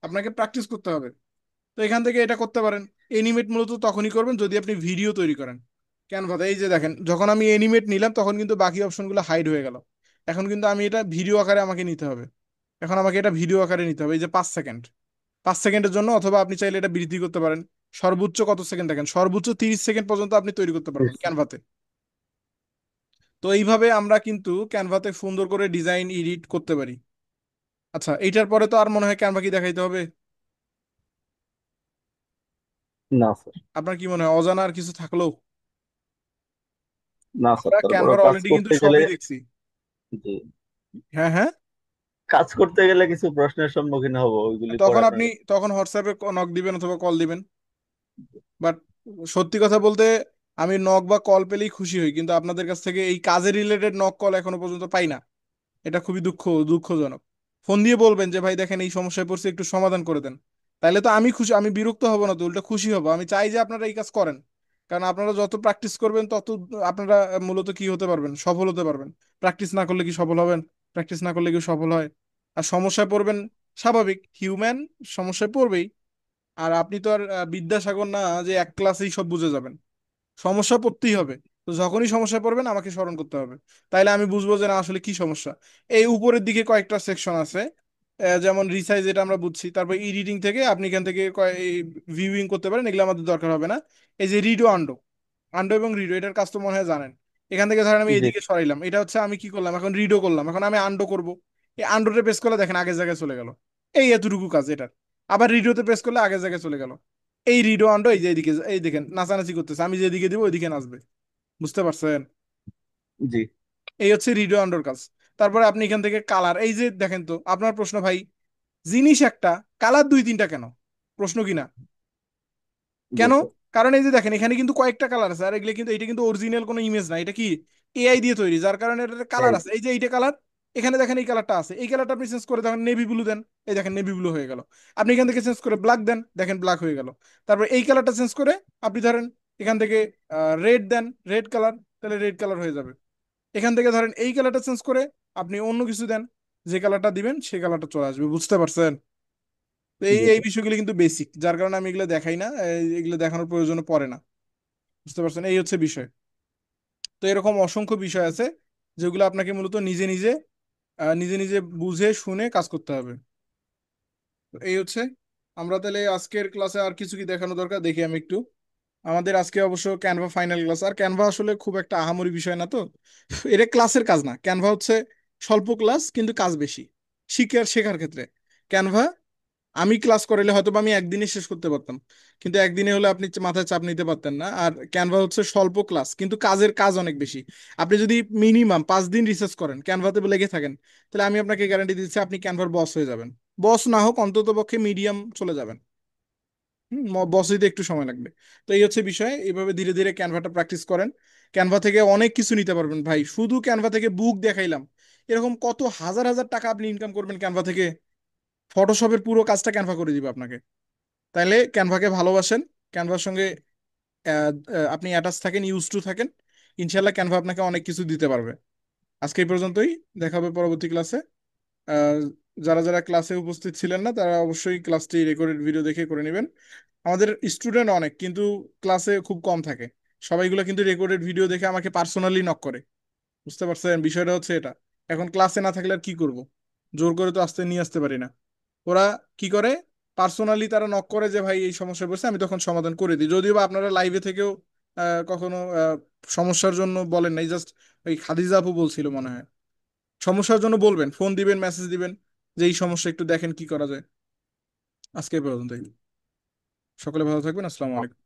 আপনাকে প্র্যাকটিস করতে হবে। তো এখান থেকে এটা করতে পারেন। এনিমেট মূলত তখনই করবেন যদি আপনি ভিডিও তৈরি করেন ক্যানভাতে। এই যে দেখেন যখন আমি এনিমেট নিলাম তখন কিন্তু বাকি অপশনগুলো হাইড হয়ে গেল। এখন কিন্তু আমি এটা ভিডিও আকারে আমাকে নিতে হবে, এখন আমাকে এটা ভিডিও আকারে নিতে হবে। এই যে 5 সেকেন্ড, 5 সেকেন্ডের জন্য, অথবা আপনি চাইলে এটা বৃদ্ধি করতে পারেন। সর্বোচ্চ কত সেকেন্ড দেখেন, সর্বোচ্চ 30 সেকেন্ড পর্যন্ত আপনি তৈরি করতে পারবেন বুঝছি। ক্যানভাতে। তো এইভাবে আমরা কিন্তু ক্যানভাতে সুন্দর করে ডিজাইন এডিট করতে পারি। আচ্ছা, এইটার পরে তো আর মনে হয় ক্যানভা কি দেখাইতে হবে? না স্যার। আপনার কি মনে হয় অজানা আর কিছু থাকলো? না স্যার, আমরা তারপরে ক্যানভার কাজ অলরেডি কিন্তু করতে গেলে। সবই দেখছি। জি। হ্যাঁ, হ্যাঁ। কাজ করতে গেলে কিছু প্রশ্নের সম্মুখীন হব, ওইগুলি তখন করার আপনি, আগে। তখন হোয়াটসঅ্যাপে নক দিবেন অথবা কল দিবেন। বাট সত্যি কথা বলতে আমি নক বা কল পেলেই খুশি হই, কিন্তু আপনাদের কাছ থেকে এই কাজে রিলেটেড নক কল এখনো পর্যন্ত পাই না। এটা খুবই দুঃখজনক। ফোন দিয়ে বলবেন যে ভাই দেখেন এই সমস্যায় পড়ছি, একটু সমাধান করে দেন। তাইলে তো আমি খুশি, আমি বিরক্ত হব না, তো উল্টা খুশি হব, আমি চাই যে আপনারা এই কাজ করেন। কারণ আপনারা যত প্র্যাকটিস করবেন তত আপনারা মূলত কি হতে পারবেন, সফল হতে পারবেন। প্র্যাকটিস না করলে কি সফল হবেন? প্র্যাকটিস না করলে কি সফল হয়? আর সমস্যায় পড়বেন, স্বাভাবিক, হিউম্যান, সমস্যায় পড়বেই। আর আপনি তো আর বিদ্যাসাগর না যে এক ক্লাসেই সব বুঝে যাবেন, সমস্যা পড়তেই হবে। তো যখনই সমস্যা পড়বেন আমাকে স্মরণ করতে হবে, তাইলে আমি বুঝবো যে না আসলে কি সমস্যা। এই উপরের দিকে কয়েকটা সেকশন আছে, যেমন রিসাইজ, এটা আমরা বুঝছি। তারপর এডিটিং থেকে আপনি এখান থেকে ভিউইং করতে পারেন, এগুলো আমাদের দরকার হবে না। এই যে রিডো আন্ডো, আন্ডো এবং রিডো, এটার কাজ তো মনে হয় জানেন। এখান থেকে ধরেন আমি জি এদিকে সরাইলাম, এটা হচ্ছে আমি কি করলাম, এখন রিডো করলাম, এখন আমি আন্ডো করব। এই আন্ডোতে প্রেস করলে দেখেন আগের জায়গায় চলে গেল, এই এতটুকু কাজ এটার। আবার রিডোতে প্রেস করলে আগের জায়গায় চলে গেল। এই রিডো আন্ডো, এই যে এইদিকে, এই দেখেন নাচানাচি করতেছে, আমি যেদিকে দিব ওইদিকে নাচবে। বুঝতে পারছেন? জি এই হচ্ছে রিডো আন্ডোর কাজ। তারপরে আপনি এখান থেকে কালার, এই যে দেখেন তো আপনার প্রশ্ন ভাই, জিনিস একটা, কালার দুই তিনটা কেন? প্রশ্ন কি না? জি কেন? স্যার। কারণ এই যে দেখেন এখানে কিন্তু কয়েকটা কালার আছে, আর এগুলো কিন্তু, এটা কিন্তু অরিজিনাল কোনো ইমেজ না, এটা কি এআই দিয়ে তৈরি, যার কারণে এটা কালার এই আছে। এই যে এইটা কালার, এখানে দেখেন এই কালারটা আছে, এই কালারটা আপনি চেঞ্জ করে দেখেন নেভি ব্লু দেন, এই দেখেন নেভি ব্লু হয়ে গেল। আপনি এখান থেকে চেঞ্জ করে ব্ল্যাক দেন, দেখেন ব্ল্যাক হয়ে গেল। তারপর এই কালারটা চেঞ্জ করে আপনি ধরেন এখান থেকে রেড দেন, রেড কালার, তাহলে রেড কালার হয়ে যাবে। এখান থেকে ধরেন এই কালারটা চেঞ্জ করে আপনি অন্য কিছু দেন, যে কালারটা দিবেন সেই কালারটা চলে আসবে। বুঝতে পারছেন? তো এই জি এই স্যার। বিষয়গুলো কিন্তু বেসিক, যার কারণে আমি এগুলো দেখাই না, এগুলো দেখানোর প্রয়োজন পড়ে না। বুঝতে পারছেন? এই হচ্ছে বিষয়। তো এরকম অসংখ্য বিষয় আছে যেগুলো আপনাকে মূলত নিজে নিজে নিজে নিজে বুঝে শুনে কাজ করতে হবে। তো এই হচ্ছে, আমরা তাহলে আজকের ক্লাসে আর কিছু কি দেখানো দরকার দেখি আমি একটু। আমাদের আজকে অবশ্য ক্যানভা ফাইনাল ক্লাস, আর ক্যানভা আসলে খুব একটা আহামরি বিষয় না তো। এটা ক্লাসের কাজ না, ক্যানভা হচ্ছে স্বল্প ক্লাস কিন্তু কাজ বেশি শেখার ক্ষেত্রে। ক্যানভা আমি ক্লাস করাইলে হয়তো বা আমি একদিনে শেষ করতে পারতাম, কিন্তু একদিনে হলে আপনি মাথায় চাপ নিতে পারতেন না। আর ক্যানভা হচ্ছে স্বল্প ক্লাস কিন্তু কাজের কাজ অনেক বেশি। আপনি যদি মিনিমাম 5 দিন রিসার্চ করেন, ক্যানভাতে লেগে থাকেন, তাহলে আমি আপনাকে গ্যারান্টি দিচ্ছি আপনি ক্যানভার বস হয়ে যাবেন। বস না হোক অন্তত পক্ষে মিডিয়াম চলে যাবেন। বস হইতে একটু সময় লাগবে। তো এই হচ্ছে বিষয়, এইভাবে ধীরে ধীরে ক্যানভাটা প্র্যাকটিস করেন। ক্যানভা থেকে অনেক কিছু নিতে পারবেন ভাই, শুধু ক্যানভা থেকে বুক দেখাইলাম, এরকম কত হাজার হাজার টাকা আপনি ইনকাম করবেন ক্যানভা থেকে। ফটোশপের পুরো কাজটা ক্যানভা করে দিবে আপনাকে। তাইলে ক্যানভাকে ভালোবাসেন, ক্যানভার সঙ্গে আপনি অ্যাটাচ থাকেন, ইউজ টু থাকেন, ইনশাল্লাহ ক্যানভা আপনাকে অনেক কিছু দিতে পারবে। আজকে এই পর্যন্তই, দেখা হবে পরবর্তী ক্লাসে। আহ, যারা যারা ক্লাসে উপস্থিত ছিলেন না তারা অবশ্যই ক্লাসটি রেকর্ডেড ভিডিও দেখে করে নেবেন। আমাদের স্টুডেন্ট অনেক কিন্তু ক্লাসে খুব কম থাকে, সবাইগুলো কিন্তু রেকর্ডেড ভিডিও দেখে আমাকে পার্সোনালি নক করে। বুঝতে পারছেন বিষয়টা হচ্ছে এটা। এখন ক্লাসে না থাকলে আর কি করব, জোর করে তো আসতে নিয়ে আসতে পারি না। ওরা কি করে, পার্সোনালি তারা নক করে যে ভাই এই সমস্যা পড়ছে, আমি তখন সমাধান করে দিই। যদিও বা আপনারা লাইভে থেকেও কখনো সমস্যার জন্য বলেন নাই, জাস্ট ওই খাদিজা আপু বলছিল মনে হয়, সমস্যার জন্য বলবেন, ফোন দিবেন, মেসেজ দিবেন যে এই সমস্যা একটু দেখেন কি করা যায়। আজকে এই পর্যন্তই, সকলে ভালো থাকবেন, আসসালামু আলাইকুম।